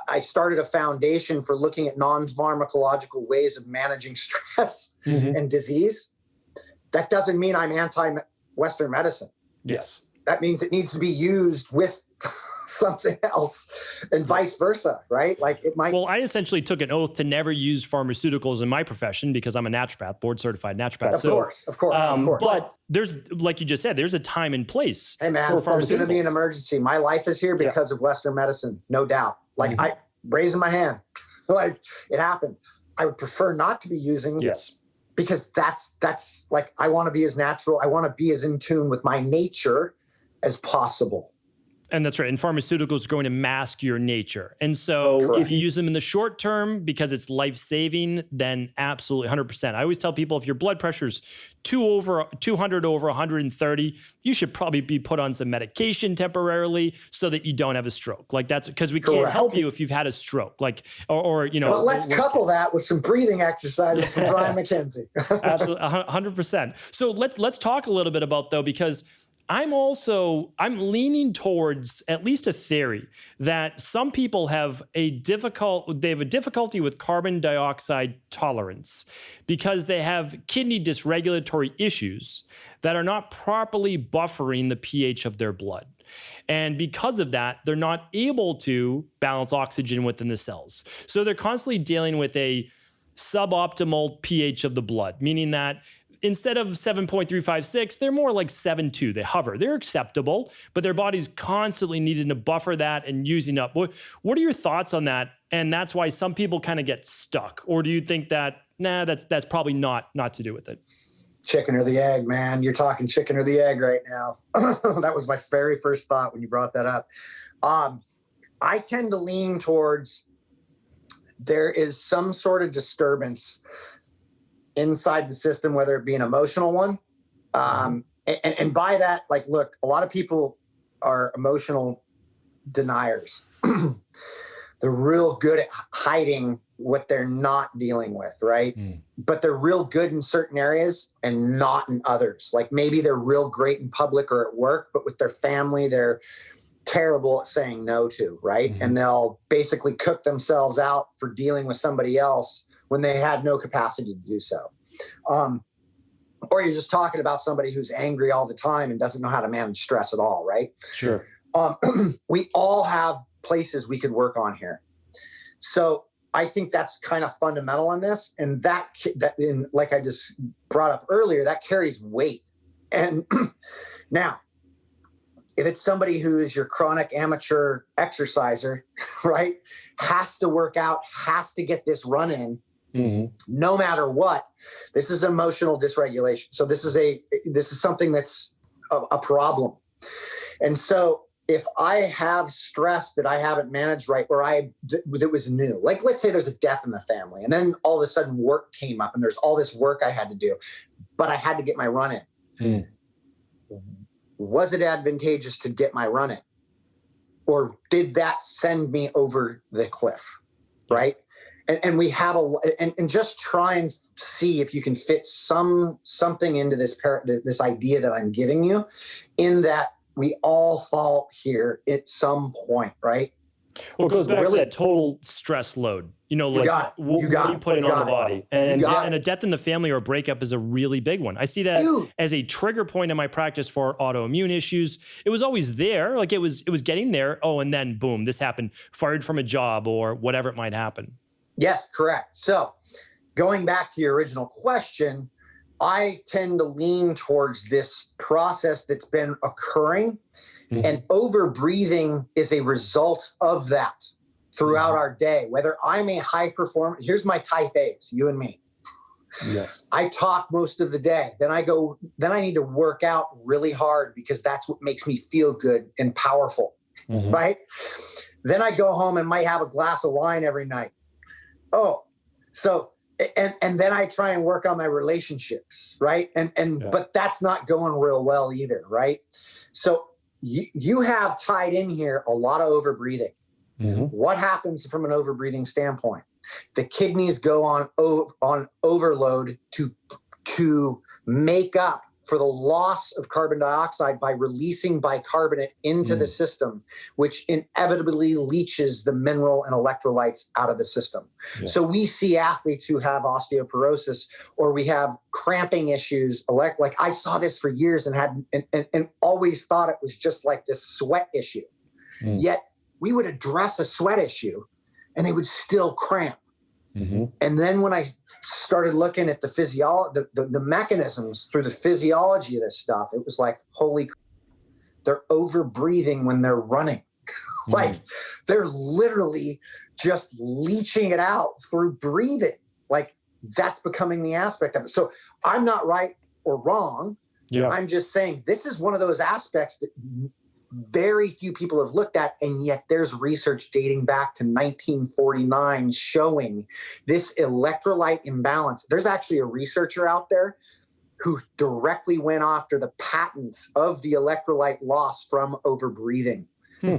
I started a foundation for looking at non-pharmacological ways of managing stress and disease. That doesn't mean I'm anti-Western medicine. Yes. That means it needs to be used with something else, and vice versa, right? Like it might. Well, I essentially took an oath to never use pharmaceuticals in my profession because I'm a naturopath, board certified naturopath. Of course. But there's, like you just said, there's a time and place. Hey man, for there's going to be an emergency. My life is here because of Western medicine, no doubt. Like I raising my hand, like it happened. I would prefer not to be using. Yes. Because that's like, I want to be as natural. I want to be as in tune with my nature as possible. And that's right. And pharmaceuticals are going to mask your nacher. And so if you use them in the short term because it's life-saving, then absolutely 100%. I always tell people if your blood pressure's 200 over 130, you should probably be put on some medication temporarily so that you don't have a stroke. Like that's because we can't help you if you've had a stroke. Like, or you know. Well, let's couple that with some breathing exercises from Brian MacKenzie. Absolutely, 100%. So let's talk a little bit about though, because I'm leaning towards at least a theory that some people have a difficulty with carbon dioxide tolerance because they have kidney dysregulatory issues that are not properly buffering the pH of their blood. And because of that, they're not able to balance oxygen within the cells. So they're constantly dealing with a suboptimal pH of the blood, meaning that instead of 7.356, they're more like 7.2. They hover. They're acceptable, but their body's constantly needing to buffer that and using up. What are your thoughts on that? And that's why some people kind of get stuck. Or do you think that, that's probably not to do with it? Chicken or the egg, man. You're talking chicken or the egg right now. That was my very first thought when you brought that up. I tend to lean towards there is some sort of disturbance inside the system, whether it be an emotional one. And by that, like, look, a lot of people are emotional deniers. They're real good at hiding what they're not dealing with, right? But they're real good in certain areas and not in others. Like maybe they're real great in public or at work, but with their family, they're terrible at saying no to, right? And they'll basically cook themselves out for dealing with somebody else when they had no capacity to do so. Or you're just talking about somebody who's angry all the time and doesn't know how to manage stress at all, right? Sure. We all have places we could work on here. So I think that's kind of fundamental in this. And that like I just brought up earlier, that carries weight. And now, if it's somebody who is your chronic amateur exerciser, right, has to work out, has to get this run in, no matter what, this is emotional dysregulation. So this is something that's a problem. And so if I have stress that I haven't managed right, or that was new, like let's say there's a death in the family, and then all of a sudden work came up and there's all this work I had to do, but I had to get my run in. Was it advantageous to get my run in? Or did that send me over the cliff? Right. And we have and just try and see if you can fit something into this idea that I'm giving you, in that we all fall here at some point, right? Well, it goes back to that total stress load. You know, like what you put on the body. And a death in the family or a breakup is a really big one. I see that as a trigger point in my practice for autoimmune issues. It was always there. Like it was getting there. Oh, and then boom, this happened. Fired from a job or whatever it might happen. Yes, correct. So going back to your original question, I tend to lean towards this process that's been occurring, and over breathing is a result of that throughout our day. Whether I'm a high performer, here's my type A's, you and me. Yes. I talk most of the day. Then I need to work out really hard because that's what makes me feel good and powerful, right? Then I go home and might have a glass of wine every night. Oh, so, and then I try and work on my relationships, right? But that's not going real well either, right? So you have tied in here a lot of overbreathing. What happens from an overbreathing standpoint? The kidneys go on overload to make up for the loss of carbon dioxide by releasing bicarbonate into the system, which inevitably leaches the mineral and electrolytes out of the system. Yeah. So we see athletes who have osteoporosis, or we have cramping issues. Like I saw this for years and always thought it was just like this sweat issue. Yet we would address a sweat issue and they would still cramp. And then when I started looking at the mechanisms through the physiology of this stuff, it was like, holy crap, they're over breathing when they're running. Like they're literally just leaching it out through breathing. Like that's becoming the aspect of it. So I'm not right or wrong. Yeah. I'm just saying this is one of those aspects that very few people have looked at, and yet there's research dating back to 1949 showing this electrolyte imbalance. There's actually a researcher out there who directly went after the patents of the electrolyte loss from overbreathing,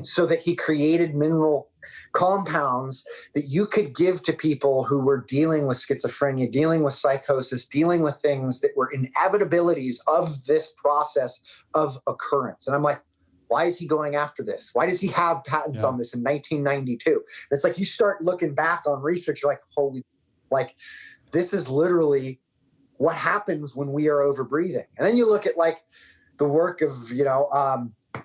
so that he created mineral compounds that you could give to people who were dealing with schizophrenia, dealing with psychosis, dealing with things that were inevitabilities of this process of occurrence. And I'm like, why is he going after this? Why does he have patents on this in 1992? And it's like, you start looking back on research, you're like, holy, like this is literally what happens when we are overbreathing. And then you look at like the work of,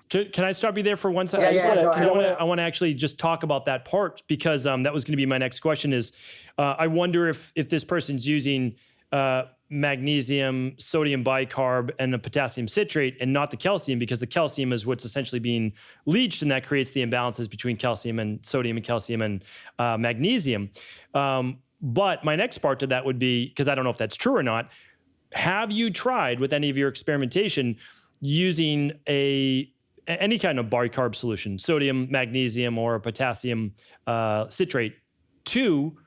Can I stop you there for 1 second? I want to actually just talk about that part because that was going to be my next question is, I wonder if this person's using magnesium, sodium bicarb, and a potassium citrate and not the calcium, because the calcium is what's essentially being leached and that creates the imbalances between calcium and sodium and calcium and magnesium. But my next part to that would be, because I don't know if that's true or not, have you tried with any of your experimentation using any kind of bicarb solution, sodium, magnesium, or potassium citrate to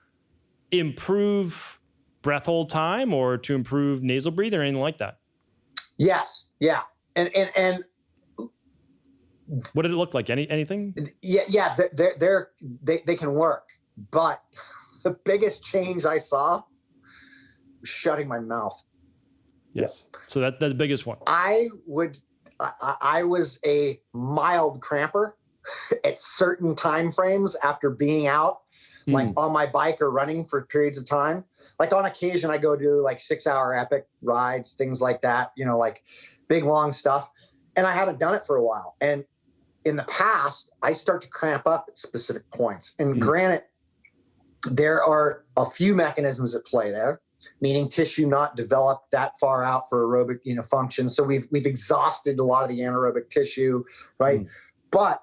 improve breath hold time or to improve nasal breathe or anything like that? Yes. Yeah. And what did it look like? Anything? Yeah. They can work, but the biggest change I saw was shutting my mouth. Yes. So that's the biggest one. I was a mild cramper at certain time frames after being out, like on my bike or running for periods of time. Like on occasion, I go do like 6-hour epic rides, things like that, like big, long stuff. And I haven't done it for a while. And in the past, I start to cramp up at specific points. And granted, there are a few mechanisms at play there, meaning tissue not developed that far out for aerobic, function. So we've exhausted a lot of the anaerobic tissue, right? But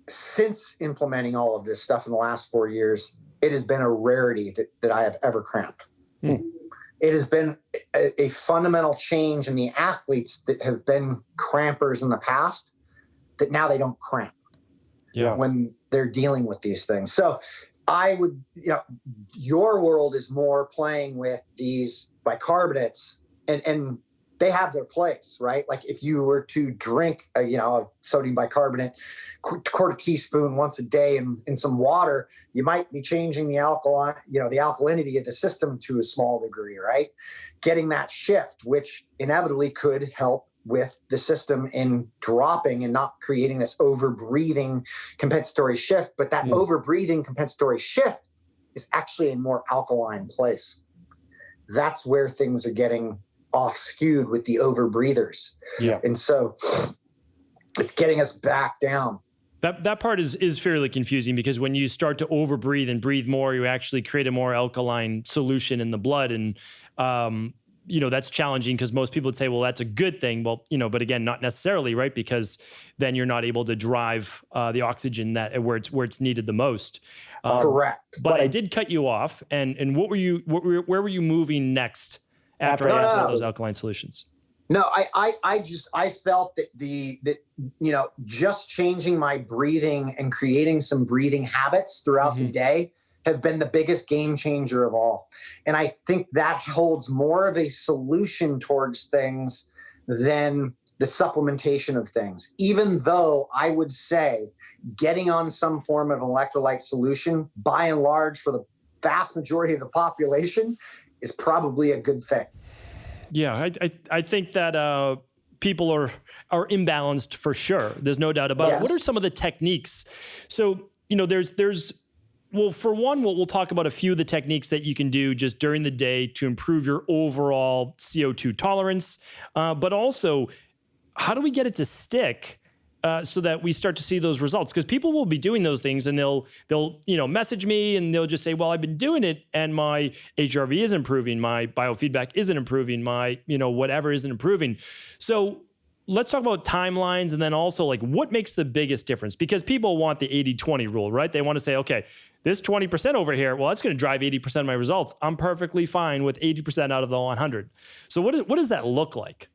since implementing all of this stuff in the last 4 years, it has been a rarity that I have ever cramped. It has been a fundamental change in the athletes that have been crampers in the past, that now they don't cramp when they're dealing with these things. So I would, your world is more playing with these bicarbonates and they have their place, right? Like if you were to drink a sodium bicarbonate, quarter teaspoon once a day in some water, you might be changing the alkaline, the alkalinity of the system to a small degree, right? Getting that shift, which inevitably could help with the system in dropping and not creating this over-breathing compensatory shift. But that over-breathing compensatory shift is actually a more alkaline place. That's where things are getting off-skewed with the over-breathers. Yeah. And so it's getting us back down. That part is fairly confusing, because when you start to over-breathe and breathe more, you actually create a more alkaline solution in the blood. And, that's challenging, because most people would say, well, that's a good thing. Well, but again, not necessarily, right? Because then you're not able to drive the oxygen where it's needed the most. Correct. But I did cut you off. And where were you moving next after I asked about those alkaline solutions? No, I felt that just changing my breathing and creating some breathing habits throughout the day have been the biggest game changer of all. And I think that holds more of a solution towards things than the supplementation of things. Even though I would say getting on some form of electrolyte solution, by and large, for the vast majority of the population, is probably a good thing. Yeah, I think that people are imbalanced for sure. There's no doubt about it. What are some of the techniques? So, well, for one, we'll talk about a few of the techniques that you can do just during the day to improve your overall CO2 tolerance. But also, how do we get it to stick so that we start to see those results? Because people will be doing those things and they'll message me and they'll just say, well, I've been doing it and my HRV isn't improving, my biofeedback isn't improving, my whatever isn't improving. So let's talk about timelines, and then also like what makes the biggest difference, because people want the 80-20 rule, right? They want to say, okay, this 20% over here, well, that's going to drive 80% of my results. I'm perfectly fine with 80% out of the 100. So what does that look like?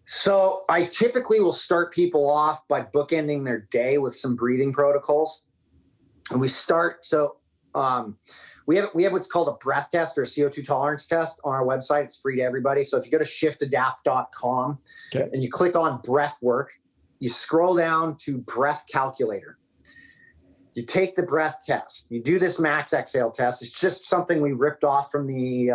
So I typically will start people off by bookending their day with some breathing protocols. And we start, we have what's called a breath test or a CO2 tolerance test on our website. It's free to everybody. So if you go to shiftadapt.com and you click on breath work, you scroll down to breath calculator. You take the breath test. You do this max exhale test. It's just something we ripped off from the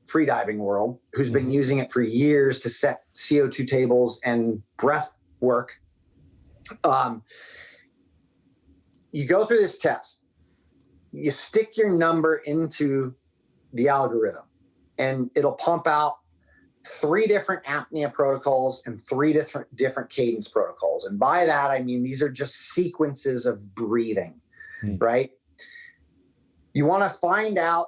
freediving world, who's been using it for years to set CO2 tables and breath work. You go through this test. You stick your number into the algorithm, and it'll pump out 3 different apnea protocols and 3 different cadence protocols. And by that, I mean, these are just sequences of breathing, right? You want to find out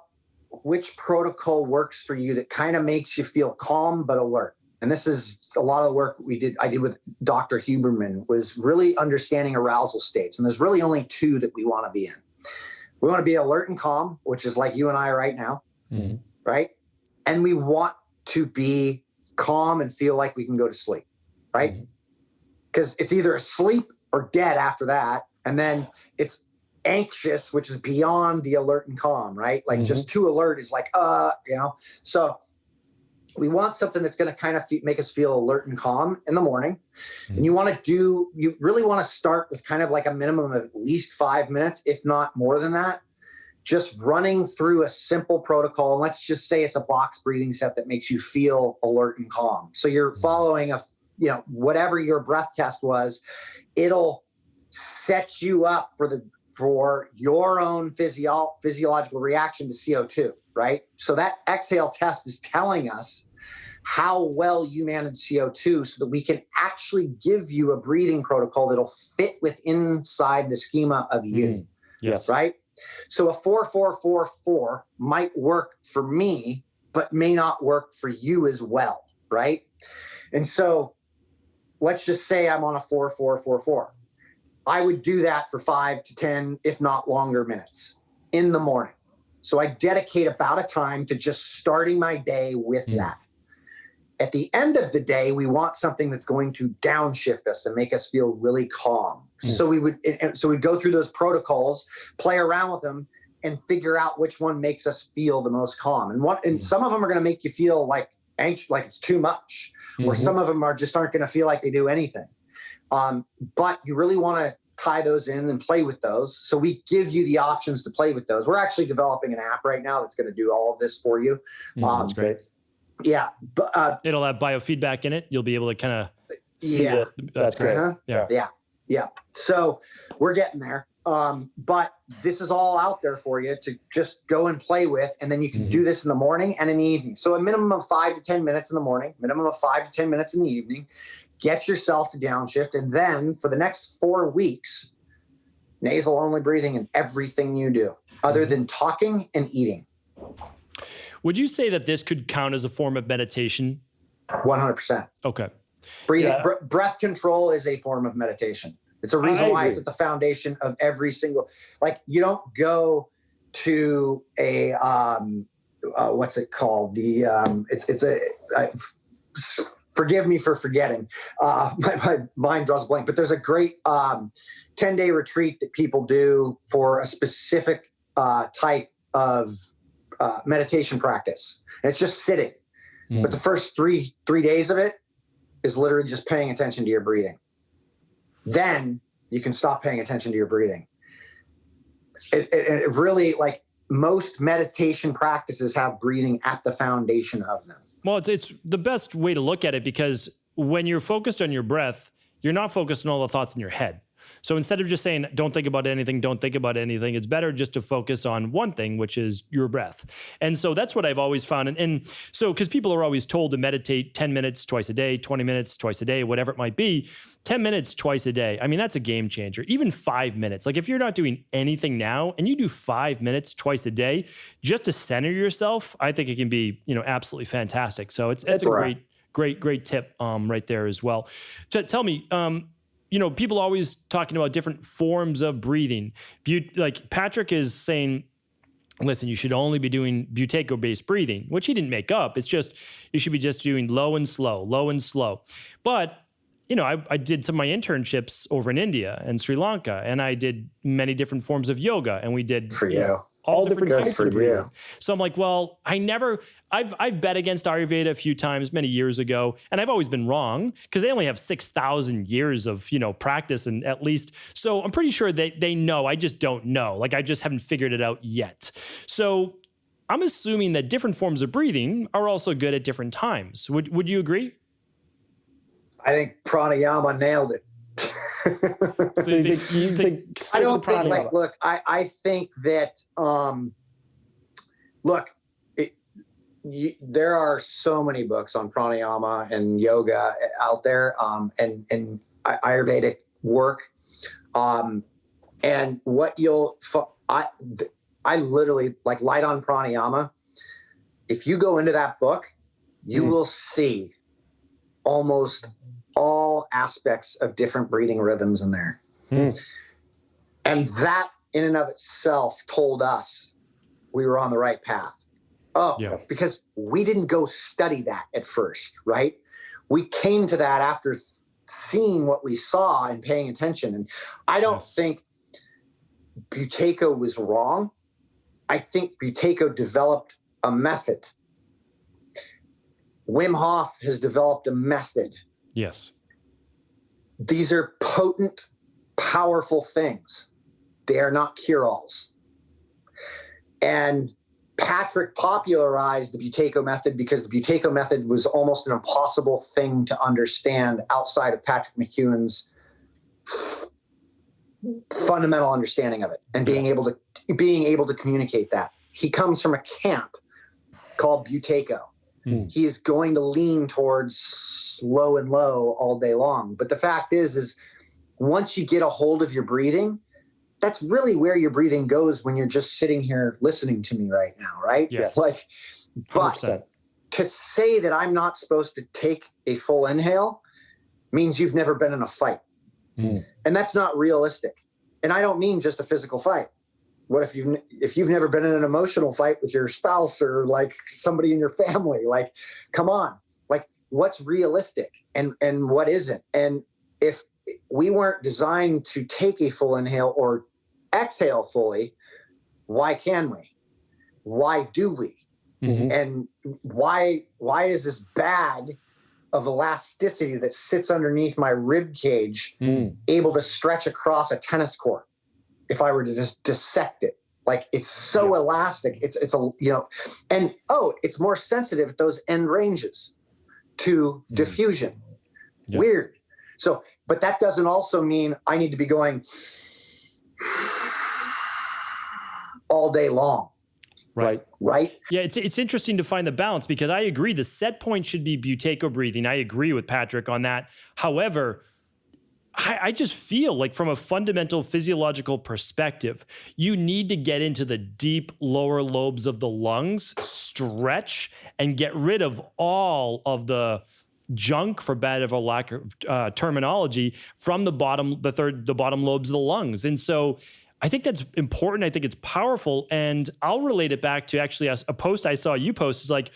which protocol works for you that kind of makes you feel calm but alert. And this is a lot of the work I did with Dr. Huberman, was really understanding arousal states. And there's really only 2 that we want to be in. We want to be alert and calm, which is like you and I right now, right? And we want to be calm and feel like we can go to sleep, right? Because it's either asleep or dead after that. And then it's anxious, which is beyond the alert and calm, right? Like just too alert is like, So we want something that's going to kind of make us feel alert and calm in the morning. And you really want to start with kind of like a minimum of at least 5 minutes, if not more than that, just running through a simple protocol. And let's just say it's a box breathing set that makes you feel alert and calm. So you're following whatever your breath test was, it'll set you up for your own physiological reaction to CO2, right? So that exhale test is telling us how well you manage CO2 so that we can actually give you a breathing protocol that'll fit inside the schema of you, right? So a 4-4-4-4 might work for me, but may not work for you as well, right? And so let's just say I'm on a 4-4-4-4. I would do that for 5 to 10, if not longer, minutes in the morning. So I dedicate about a time to just starting my day with that. At the end of the day, we want something that's going to downshift us and make us feel really calm. So we'd go through those protocols, play around with them, and figure out which one makes us feel the most calm. And some of them are going to make you feel like anxious, like it's too much, or some of them aren't going to feel like they do anything. But you really want to tie those in and play with those. So we give you the options to play with those. We're actually developing an app right now that's going to do all of this for you. That's great. Yeah. But, it'll have biofeedback in it. You'll be able to kind of see that's great. Yeah. So we're getting there. But this is all out there for you to just go and play with. And then you can do this in the morning and in the evening. So a minimum of 5 to 10 minutes in the morning, minimum of 5 to 10 minutes in the evening. Get yourself to downshift. And then for the next 4 weeks, nasal only breathing in everything you do, other than talking and eating. Would you say that this could count as a form of meditation? 100%. Okay. Breathing, breath control is a form of meditation. It's a reason why it's at the foundation of every single, like you don't go to a, what's it called? Forgive me for forgetting. My mind draws a blank, but there's a great 10-day retreat that people do for a specific type of meditation practice. And it's just sitting. But the first three days of it is literally just paying attention to your breathing. Then you can stop paying attention to your breathing. It really, like most meditation practices have breathing at the foundation of them. Well, it's the best way to look at it, because when you're focused on your breath, you're not focused on all the thoughts in your head. So instead of just saying, don't think about anything, it's better just to focus on one thing, which is your breath. And so that's what I've always found. And so, because people are always told to meditate 10 minutes twice a day, 20 minutes twice a day, whatever it might be, 10 minutes twice a day. I mean, that's a game changer. Even 5 minutes. Like if you're not doing anything now and you do 5 minutes twice a day, just to center yourself, I think it can be, absolutely fantastic. So it's a great tip right there as well. Tell me, people always talking about different forms of breathing. Like Patrick is saying, listen, you should only be doing Buteyko-based breathing, which he didn't make up. It's just, you should be just doing low and slow. But, I did some of my internships over in India and Sri Lanka, and I did many different forms of yoga, and we did all different types of breathing. So I'm like, well, I've bet against Ayurveda a few times many years ago, and I've always been wrong because they only have 6,000 years of, practice, and at least, so I'm pretty sure they know. I just don't know. Like I just haven't figured it out yet. So I'm assuming that different forms of breathing are also good at different times. Would you agree? I think pranayama nailed it. So you think I don't think I think that there are so many books on pranayama and yoga out there, and Ayurvedic work, and what I literally like light on pranayama. If you go into that book, you will see almost all aspects of different breathing rhythms in there. And that in and of itself told us we were on the right path. Because we didn't go study that at first, right? We came to that after seeing what we saw and paying attention. And I don't think Buteyko was wrong. I think Buteyko developed a method. Wim Hof has developed a method. Yes. These are potent, powerful things. They are not cure-alls. And Patrick popularized the Buteyko method because the Buteyko method was almost an impossible thing to understand outside of Patrick McEwen's fundamental understanding of it and being able to communicate that. He comes from a camp called Buteyko. He is going to lean towards slow and low all day long. But the fact is once you get a hold of your breathing, that's really where your breathing goes when you're just sitting here listening to me right now, right? Yes. But 100%. To say that I'm not supposed to take a full inhale means you've never been in a fight. And that's not realistic. And I don't mean just a physical fight. What if you've never been in an emotional fight with your spouse or like somebody in your family? Like, come on, like what's realistic and what isn't? And if we weren't designed to take a full inhale or exhale fully, why can we? Why do we? And why is this bag of elasticity that sits underneath my rib cage able to stretch across a tennis court? If I were to just dissect it, like it's so elastic, it's and it's more sensitive at those end ranges to diffusion. Yes. Weird. So, but that doesn't also mean I need to be going all day long. Right. Right. Yeah, it's interesting to find the balance because I agree the set point should be Buteyko breathing. I agree with Patrick on that. However, I just feel like from a fundamental physiological perspective, you need to get into the deep lower lobes of the lungs, stretch, and get rid of all of the junk, for bad of a lack of terminology, from the bottom lobes of the lungs. And so I think that's important. I think it's powerful. And I'll relate it back to actually a post I saw you post. Is like,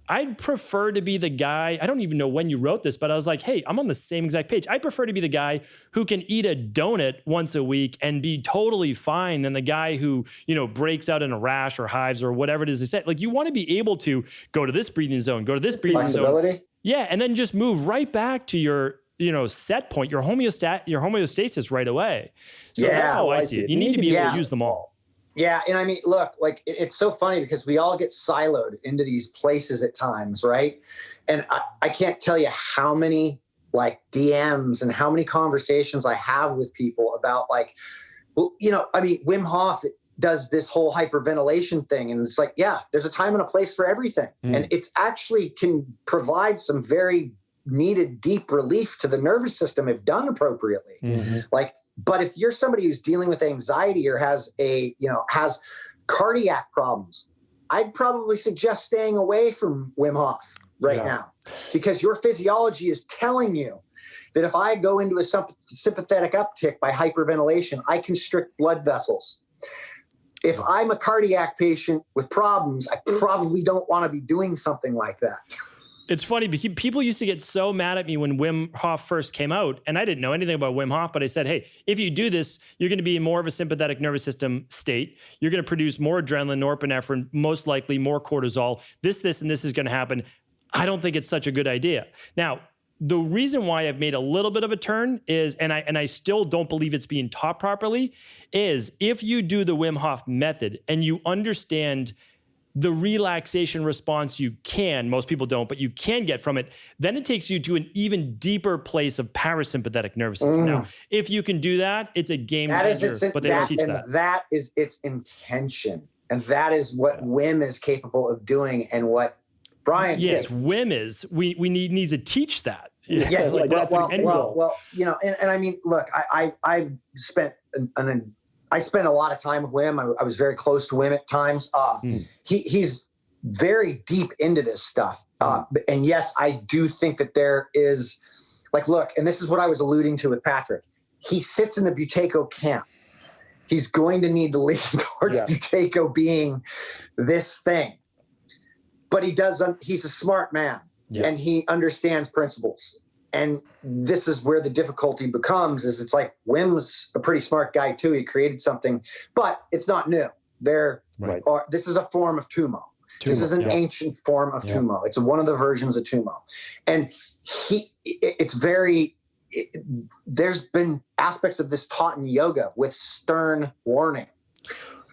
I'd prefer to be the guy, I don't even know when you wrote this, but I was like, hey, I'm on the same exact page. I prefer to be the guy who can eat a donut once a week and be totally fine than the guy who, breaks out in a rash or hives or whatever it is they said. Like you want to be able to go to this breathing zone, go to this breathing zone. Yeah. And then just move right back to your, set point, your homeostasis right away. So that's how I see it. You need to be able to use them all. Yeah. And I mean, look, like it's so funny because we all get siloed into these places at times, right? And I can't tell you how many like DMs and how many conversations I have with people about like, well, Wim Hof does this whole hyperventilation thing. And it's like, yeah, there's a time and a place for everything. And it's actually can provide some very needed deep relief to the nervous system if done appropriately. But if you're somebody who's dealing with anxiety or has cardiac problems, I'd probably suggest staying away from Wim Hof now, because your physiology is telling you that if I go into a sympathetic uptick by hyperventilation, I constrict blood vessels. If I'm a cardiac patient with problems, I probably don't want to be doing something like that. It's funny, people used to get so mad at me when Wim Hof first came out, and I didn't know anything about Wim Hof, but I said, hey, if you do this, you're going to be in more of a sympathetic nervous system state. You're going to produce more adrenaline, norepinephrine, most likely more cortisol. This, and this is going to happen. I don't think it's such a good idea. Now, the reason why I've made a little bit of a turn is, and I still don't believe it's being taught properly, is if you do the Wim Hof method and you understand the relaxation response most people don't, but you can get from it, then it takes you to an even deeper place of parasympathetic nervous system. Now, if you can do that, it's a game changer, but they don't teach that. That is its intention. And that is what Wim is capable of doing and what Brian Yes, Wim is. We need to teach that. Yeah, like well, and I mean, look, I've spent I spent a lot of time with Wim. I was very close to Wim at times. He's very deep into this stuff. And yes, I do think that there is, like, look, and this is what I was alluding to with Patrick. He sits in the Buteyko camp. He's going to need to lean towards Buteyko being this thing. But he's a smart man, and he understands principles. And this is where the difficulty becomes, is it's like Wim's a pretty smart guy too. He created something, but it's not new. This is a form of Tumo. This is an ancient form of Tumo. It's one of the versions of Tumo. And there's been aspects of this taught in yoga with stern warning.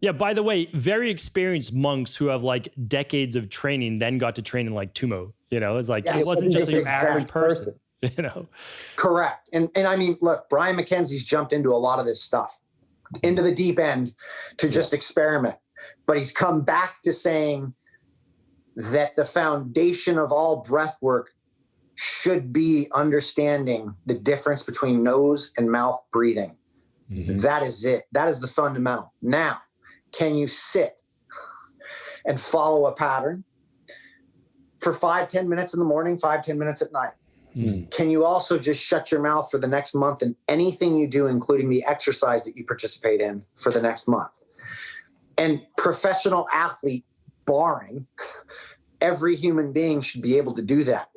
Yeah, by the way, very experienced monks who have like decades of training then got to train in like Tumo. It's like, it wasn't just your average person. Correct. And I mean, look, Brian MacKenzie's jumped into a lot of this stuff, into the deep end to just experiment. But he's come back to saying that the foundation of all breath work should be understanding the difference between nose and mouth breathing. That is it. That is the fundamental. Now, can you sit and follow a pattern for 5-10 minutes in the morning, 5-10 minutes at night? Can you also just shut your mouth for the next month and anything you do, including the exercise that you participate in for the next month? And professional athlete barring, every human being should be able to do that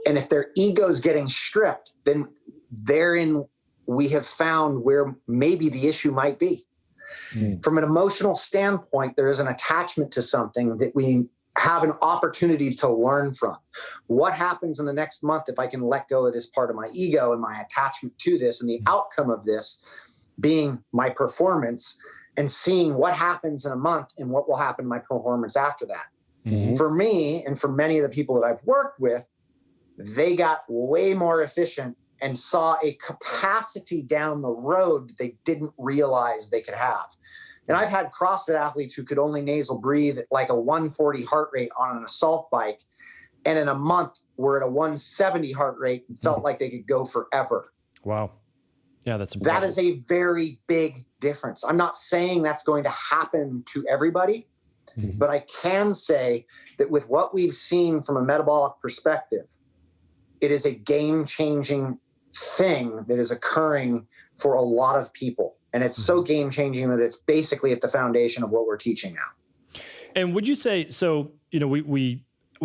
and if their ego's getting stripped, then therein we have found where maybe the issue might be. From an emotional standpoint, there is an attachment to something that we have an opportunity to learn from. What happens in the next month if I can let go of this part of my ego and my attachment to this, and the outcome of this being my performance, and seeing what happens in a month and what will happen to my performance after that. For me, and for many of the people that I've worked with, they got way more efficient and saw a capacity down the road that they didn't realize they could have. And I've had CrossFit athletes who could only nasal breathe at like a 140 heart rate on an assault bike. And in a month, were at a 170 heart rate and felt like they could go forever. Wow. Yeah, that's impressive. That is a very big difference. I'm not saying that's going to happen to everybody, but I can say that with what we've seen from a metabolic perspective, it is a game-changing thing that is occurring for a lot of people. And it's so game-changing that it's basically at the foundation of what we're teaching now. And would you say, so, we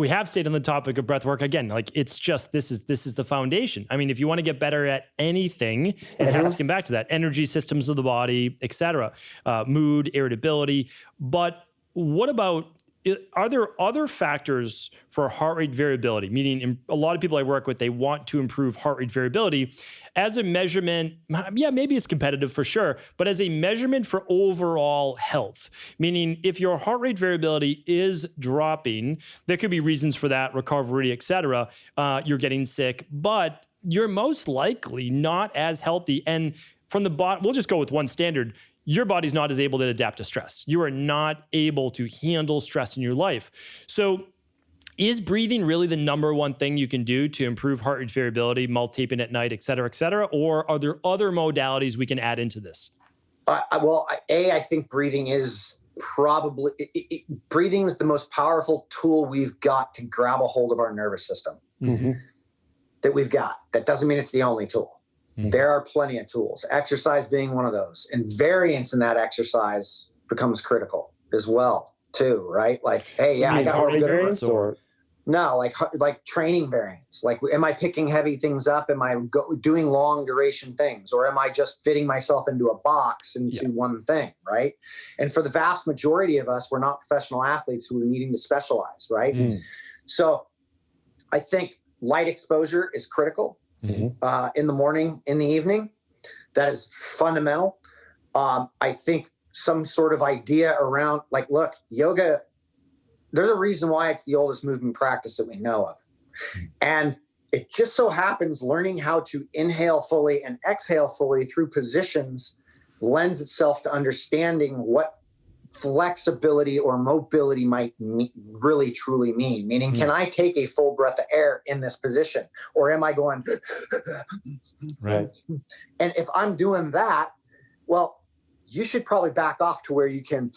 have stayed on the topic of breath work again, like it's just, this is the foundation. I mean, if you want to get better at anything, it has to come back to that: energy systems of the body, etc., mood, irritability. But what about, are there other factors for heart rate variability? Meaning, a lot of people I work with, they want to improve heart rate variability as a measurement. Yeah, maybe it's competitive for sure, but as a measurement for overall health. Meaning, if your heart rate variability is dropping, there could be reasons for that, recovery, etc. You're getting sick, but you're most likely not as healthy. And from the bottom, we'll just go with one standard. Your body's not as able to adapt to stress. You are not able to handle stress in your life. So is breathing really the number one thing you can do to improve heart rate variability, taping at night, et cetera, or are there other modalities we can add into this? I think breathing is probably, breathing is the most powerful tool we've got to grab a hold of our nervous system that we've got. That doesn't mean it's the only tool. There are plenty of tools, exercise being one of those, and variance in that exercise becomes critical as well too, right? Like, hey, I got really good variance, or no, like training variance. Like, am I picking heavy things up? Am I doing long duration things, or am I just fitting myself into a box into one thing, right? And for the vast majority of us, we're not professional athletes who are needing to specialize, right? So I think light exposure is critical. In the morning, in the evening, that is fundamental. I think some sort of idea around, like, look, yoga, there's a reason why it's the oldest movement practice that we know of. And it just so happens learning how to inhale fully and exhale fully through positions lends itself to understanding what flexibility or mobility might really truly mean. Meaning, can I take a full breath of air in this position, or am I going right? And if I'm doing that, well, you should probably back off to where you can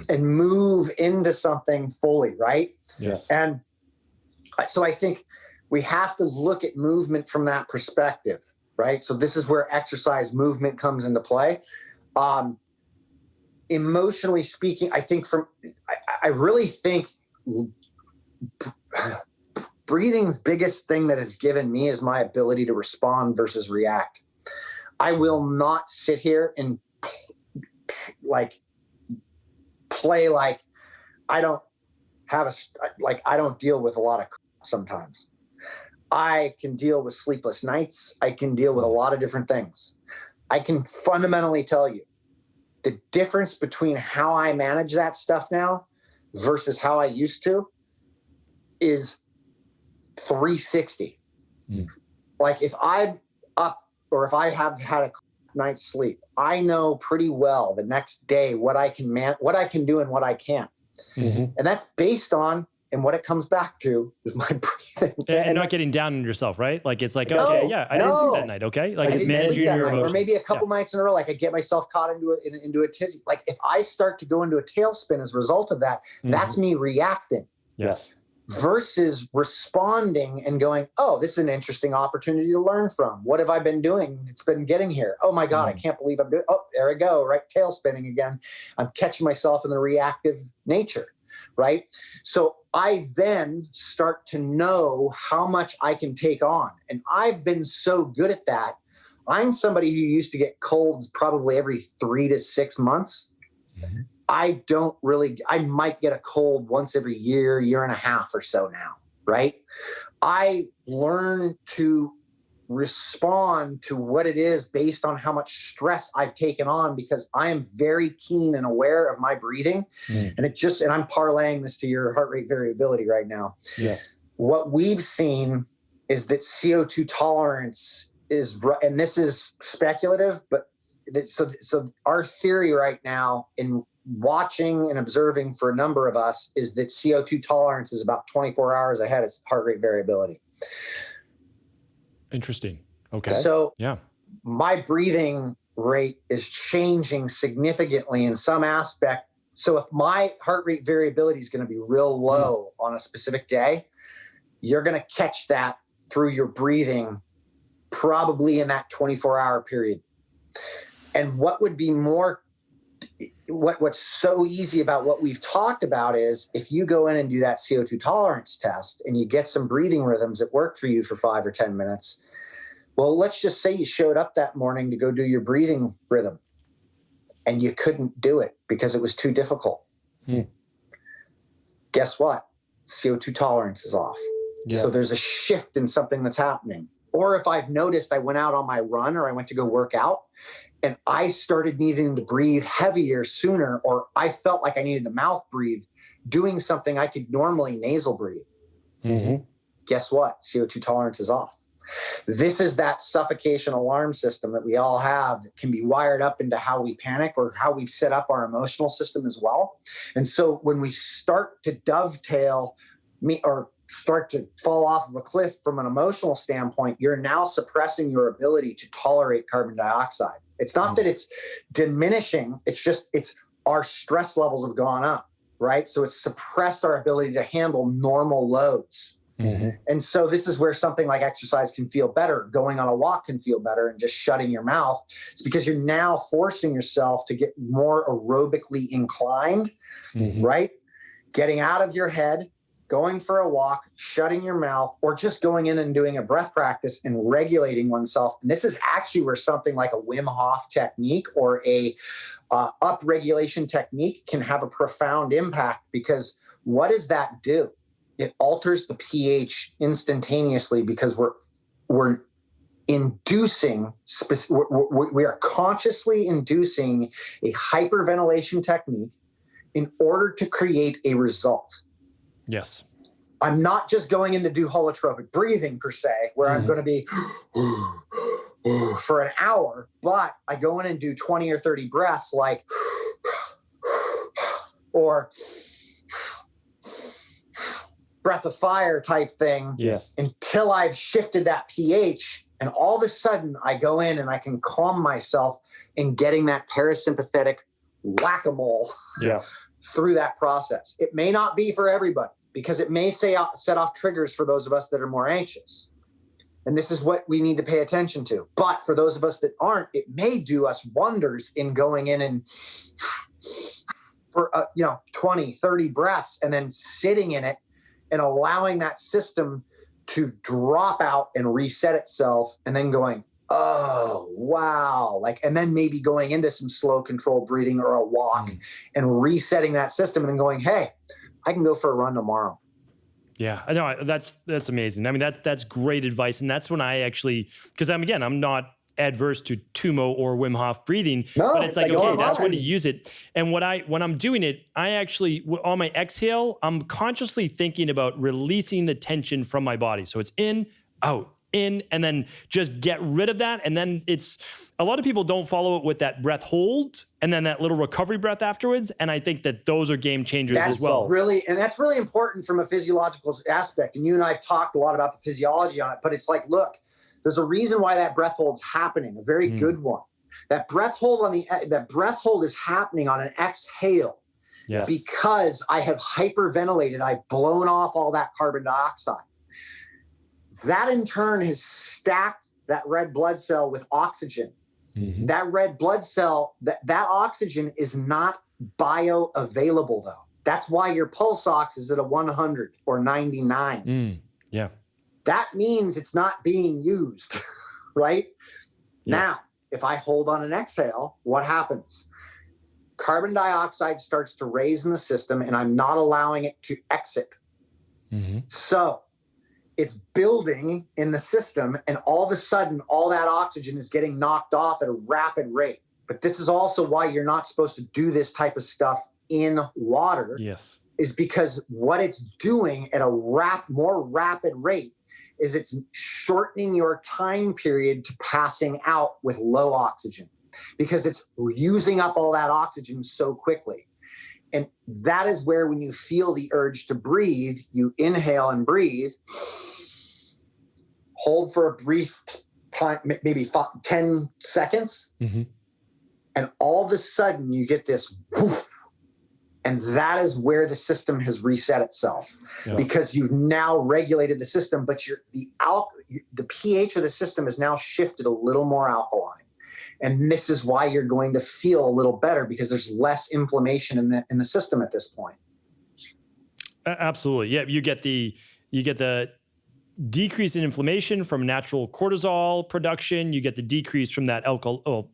and move into something fully, right? Yes. And so I think we have to look at movement from that perspective, right? So this is where exercise movement comes into play. Emotionally speaking, I think I really think breathing's biggest thing that has given me is my ability to respond versus react. I will not sit here and play like I don't have I don't deal with a lot of crap sometimes. I can deal with sleepless nights. I can deal with a lot of different things. I can fundamentally tell you the difference between how I manage that stuff now versus how I used to is 360. Like, if I'm up or if I have had a night's sleep, I know pretty well the next day what I can do and what I can't. And that's based on, and what it comes back to is my breathing. And not getting down on yourself, right? Like, it's like, I didn't sleep that night. Okay. Like, it's managing your emotions. Or maybe a couple nights in a row, like I get myself caught into a tizzy. Like, if I start to go into a tailspin as a result of that, that's me reacting. Yes. Versus responding and going, oh, this is an interesting opportunity to learn from. What have I been doing? It's been getting here. Oh my God, I can't believe I'm doing, oh, there I go, right? Tail spinning again. I'm catching myself in the reactive nature, right? So I then start to know how much I can take on. And I've been so good at that. I'm somebody who used to get colds probably every 3 to 6 months. I might get a cold once every year and a half or so now, right? I learn to respond to what it is based on how much stress I've taken on, because I am very keen and aware of my breathing. And I'm parlaying this to your heart rate variability right now. Yes. What we've seen is that CO2 tolerance is, and this is speculative, but so our theory right now in watching and observing for a number of us is that CO2 tolerance is about 24 hours ahead of heart rate variability. Interesting. Okay. So my breathing rate is changing significantly in some aspect. So if my heart rate variability is going to be real low on a specific day, you're going to catch that through your breathing probably in that 24-hour period. And what would be what's so easy about what we've talked about is if you go in and do that CO2 tolerance test and you get some breathing rhythms that work for you for 5 or 10 minutes, well, let's just say you showed up that morning to go do your breathing rhythm and you couldn't do it because it was too difficult. Guess what? CO2 tolerance is off. Yes. So there's a shift in something that's happening. Or if I've noticed I went out on my run or I went to go work out and I started needing to breathe heavier sooner, or I felt like I needed to mouth breathe, doing something I could normally nasal breathe. guess what? CO2 tolerance is off. This is that suffocation alarm system that we all have that can be wired up into how we panic or how we set up our emotional system as well. And so when we start to dovetail or start to fall off of a cliff from an emotional standpoint, you're now suppressing your ability to tolerate carbon dioxide. It's not that it's diminishing. It's our stress levels have gone up, right? So it's suppressed our ability to handle normal loads. Mm-hmm. And so this is where something like exercise can feel better. Going on a walk can feel better, and just shutting your mouth. It's because you're now forcing yourself to get more aerobically inclined, right? Getting out of your head, going for a walk, shutting your mouth, or just going in and doing a breath practice and regulating oneself. And this is actually where something like a Wim Hof technique or a upregulation technique can have a profound impact, because what does that do? It alters the pH instantaneously, because we're inducing, we are consciously inducing a hyperventilation technique in order to create a result. Yes. I'm not just going in to do holotropic breathing per se, where I'm going to be for an hour, but I go in and do 20 or 30 breaths, like, or breath of fire type thing, until I've shifted that pH. And all of a sudden I go in and I can calm myself in getting that parasympathetic whack-a-mole through that process. It may not be for everybody, because it may set off triggers for those of us that are more anxious. And this is what we need to pay attention to. But for those of us that aren't, it may do us wonders in going in and for 20, 30 breaths, and then sitting in it and allowing that system to drop out and reset itself, and then going, oh, wow. And then maybe going into some slow controlled breathing or a walk and resetting that system, and then going, hey, I can go for a run tomorrow. Yeah, I know, that's amazing. I mean, that's great advice. And that's when I actually, because I'm not adverse to Tumo or Wim Hof breathing, but it's like, okay, that's when to use it. And when I'm doing it, I actually, on my exhale, I'm consciously thinking about releasing the tension from my body. So it's in, out, in, and then just get rid of that. And then a lot of people don't follow it with that breath hold and then that little recovery breath afterwards. And I think that those are game changers as well. That's really important from a physiological aspect. And you and I have talked a lot about the physiology on it, but it's like, look, there's a reason why that breath hold's happening, a very good one. That breath hold is happening on an exhale, because I have hyperventilated. I've blown off all that carbon dioxide. That in turn has stacked that red blood cell with oxygen. That red blood cell, that oxygen is not bioavailable though. That's why your pulse ox is at a 100 or 99. That means it's not being used, right? Now, if I hold on an exhale, what happens? Carbon dioxide starts to raise in the system, and I'm not allowing it to exit. So it's building in the system, and all of a sudden, all that oxygen is getting knocked off at a rapid rate. But this is also why you're not supposed to do this type of stuff in water. Is because what it's doing at a more rapid rate is it's shortening your time period to passing out with low oxygen, because it's using up all that oxygen so quickly. And that is where, when you feel the urge to breathe, you inhale and breathe, hold for a brief time, maybe 10 seconds. And all of a sudden you get this whoosh, and that is where the system has reset itself, because you've now regulated the system, but the pH of the system is now shifted a little more alkaline. And this is why you're going to feel a little better, because there's less inflammation in the system at this point. Absolutely. Yeah. You get the decrease in inflammation from natural cortisol production. You get the decrease from that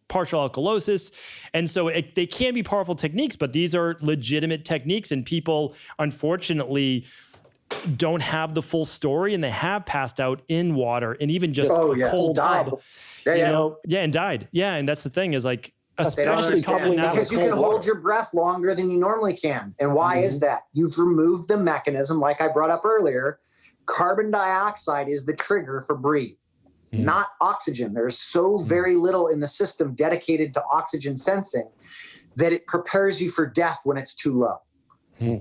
partial alkalosis. And so they can be powerful techniques, but these are legitimate techniques, and people unfortunately don't have the full story, and they have passed out in water and even just a cold tub. And died. Yeah. And that's the thing, is like, especially because you can hold your breath longer than you normally can. And why is that? You've removed the mechanism, like I brought up earlier, Carbon dioxide is the trigger for breathe, not oxygen. There's so very little in the system dedicated to oxygen sensing that it prepares you for death when it's too low.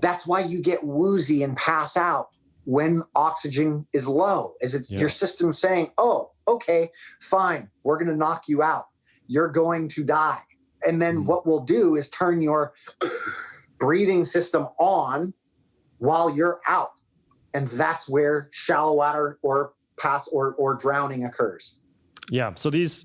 That's why you get woozy and pass out when oxygen is low, is it's your system saying, oh, okay, fine, we're going to knock you out. You're going to die. And then what we'll do is turn your breathing system on while you're out. And that's where shallow water or drowning occurs. Yeah. So these,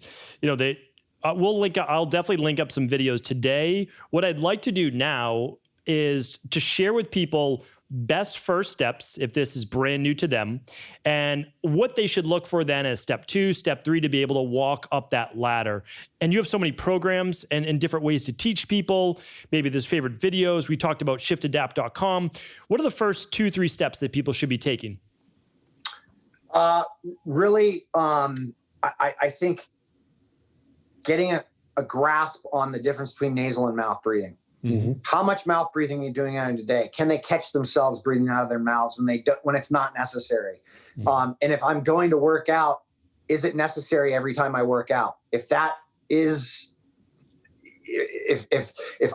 I'll definitely link up some videos today. What I'd like to do now is to share with people best first steps if this is brand new to them, and what they should look for then as step 2, step 3 to be able to walk up that ladder. And you have so many programs and different ways to teach people. Maybe there's favorite videos. We talked about shiftadapt.com. What are the first 2-3 steps that people should be taking? Really, I think getting a grasp on the difference between nasal and mouth breathing. How much mouth breathing are you doing out of a day? Can they catch themselves breathing out of their mouths when it's not necessary? And if I'm going to work out, is it necessary every time I work out? If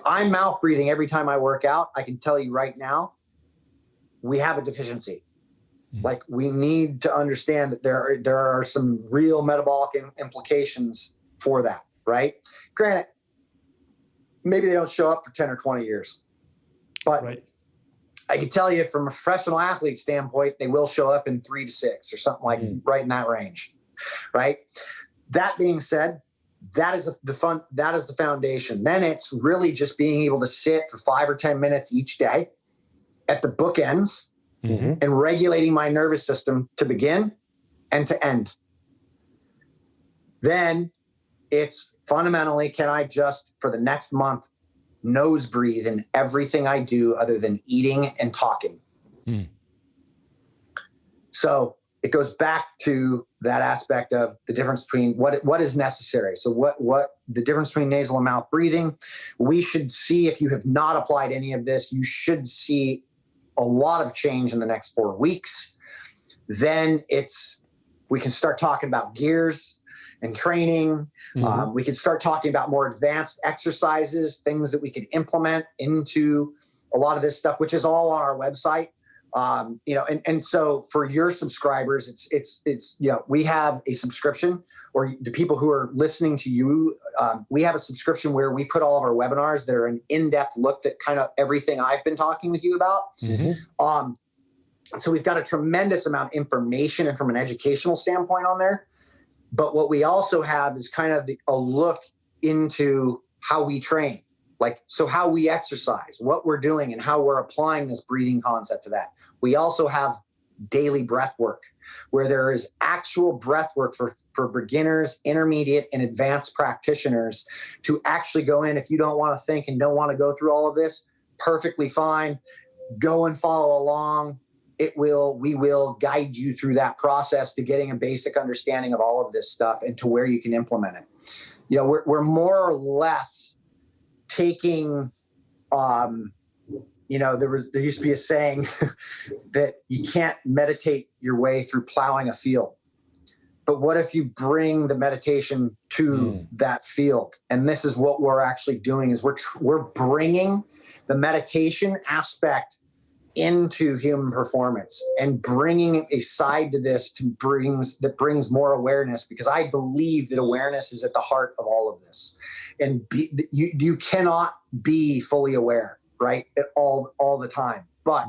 I'm mouth breathing every time I work out, I can tell you right now, we have a deficiency. Like, we need to understand that there are some real metabolic implications for that, right? Granted, maybe they don't show up for 10 or 20 years. But I can tell you from a professional athlete standpoint, they will show up in 3 to 6 or something like right in that range, right? That being said, that is the foundation. Then it's really just being able to sit for 5 or 10 minutes each day at the bookends and regulating my nervous system to begin and to end. Then it's fundamentally, can I just, for the next month, nose breathe in everything I do other than eating and talking? So it goes back to that aspect of the difference between what is necessary. So what the difference between nasal and mouth breathing, we should see, if you have not applied any of this, you should see a lot of change in the next 4 weeks. Then we can start talking about gears and training. We can start talking about more advanced exercises, things that we can implement into a lot of this stuff, which is all on our website. And so for your subscribers, it's we have a subscription, or the people who are listening to you, we have a subscription where we put all of our webinars that are an in-depth look at kind of everything I've been talking with you about. So we've got a tremendous amount of information and from an educational standpoint on there. But what we also have is kind of a look into how we train, so how we exercise, what we're doing, and how we're applying this breathing concept to that. We also have daily breath work, where there is actual breath work for beginners, intermediate, and advanced practitioners to actually go in. If you don't want to think and don't want to go through all of this, perfectly fine. Go and follow along. We will guide you through that process to getting a basic understanding of all of this stuff and to where you can implement it. We're more or less taking, there used to be a saying that you can't meditate your way through plowing a field. But what if you bring the meditation to that field? And this is what we're actually doing, is we're bringing the meditation aspect into human performance and bringing a side to this that brings more awareness, because I believe that awareness is at the heart of all of this. And you cannot be fully aware, right, all the time, but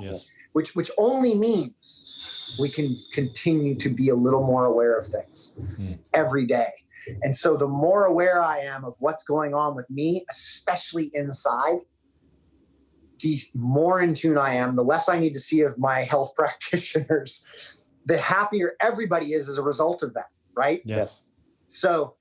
which only means we can continue to be a little more aware of things every day. And so the more aware I am of what's going on with me, especially inside, the more in tune I am, the less I need to see of my health practitioners, the happier everybody is as a result of that, right? Yes. So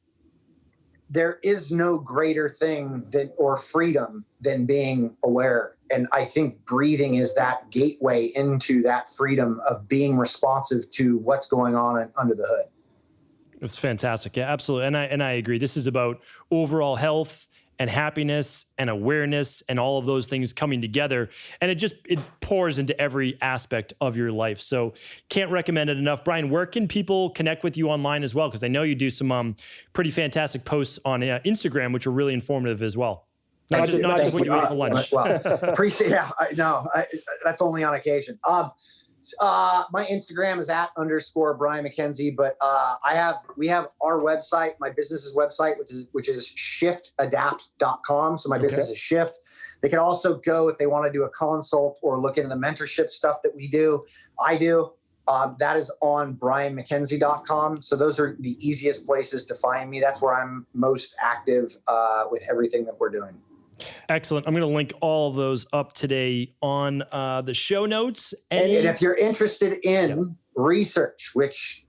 there is no greater thing or freedom than being aware. And I think breathing is that gateway into that freedom of being responsive to what's going on under the hood. It's fantastic. Yeah, absolutely. And I agree. This is about overall health and happiness and awareness and all of those things coming together. And it pours into every aspect of your life. So can't recommend it enough. Brian, where can people connect with you online as well? Because I know you do some pretty fantastic posts on Instagram, which are really informative as well. Not just what you eat for lunch. Well, appreciate. Yeah, that's only on occasion. My Instagram is @_Brian MacKenzie, but we have our website, my business's website, which is shiftadapt.com. So my business is Shift. They can also go if they want to do a consult or look into the mentorship stuff that we do. I do. That is on brianmackenzie.com. So those are the easiest places to find me. That's where I'm most active with everything that we're doing. Excellent. I'm going to link all of those up today on the show notes. And if you're interested in research, which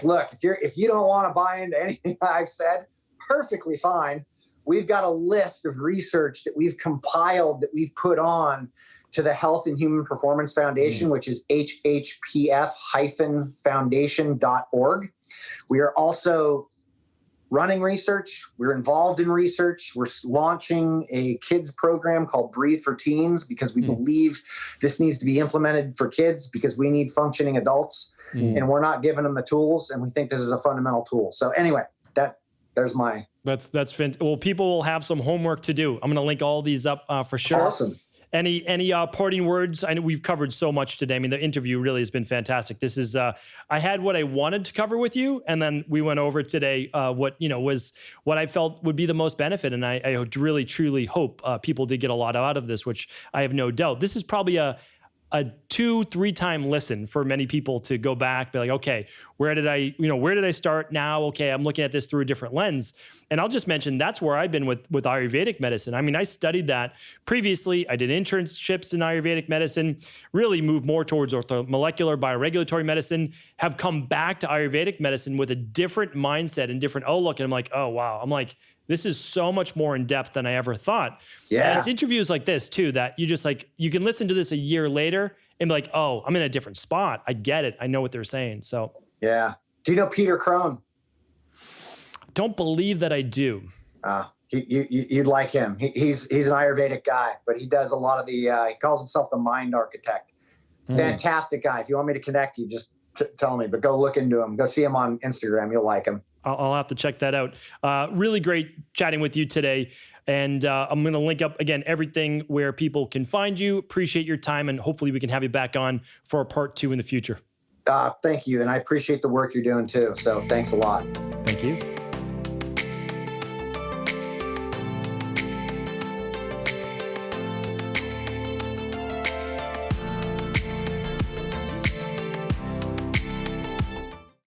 look, if you don't want to buy into anything I've said, perfectly fine. We've got a list of research that we've compiled that we've put on to the Health and Human Performance Foundation, which is hhpf-foundation.org. We are also running research. We're involved in research. We're launching a kids program called Breathe for Teens because we believe this needs to be implemented for kids because we need functioning adults and we're not giving them the tools. And we think this is a fundamental tool. So anyway, there's my... That's fantastic. Well, people will have some homework to do. I'm going to link all these up for sure. Awesome. Any parting words? I know we've covered so much today. I mean, the interview really has been fantastic. This is, I had what I wanted to cover with you, and then we went over today what was what I felt would be the most benefit. And I really, truly hope people did get a lot out of this, which I have no doubt. This is probably a 2-3 time listen for many people to go back, be like, okay, where did I start now? Okay, I'm looking at this through a different lens. And I'll just mention that's where I've been with Ayurvedic medicine. I mean, I studied that previously. I did internships in Ayurvedic medicine, really moved more towards orthomolecular bioregulatory medicine, have come back to Ayurvedic medicine with a different mindset and different outlook. And I'm like, oh, wow. I'm like, this is so much more in depth than I ever thought. Yeah. And it's interviews like this too, that you just you can listen to this a year later and be like, oh, I'm in a different spot. I get it. I know what they're saying. So yeah. Do you know Peter Crone? Don't believe that I do. You'd like him. He's an Ayurvedic guy, but he does a lot of he calls himself the mind architect. Fantastic guy. If you want me to connect you, just tell me, but go look into him. Go see him on Instagram. You'll like him. I'll have to check that out. Really great chatting with you today. And I'm going to link up, again, everything where people can find you. Appreciate your time, and hopefully we can have you back on for a part 2 in the future. Thank you. And I appreciate the work you're doing too. So thanks a lot. Thank you.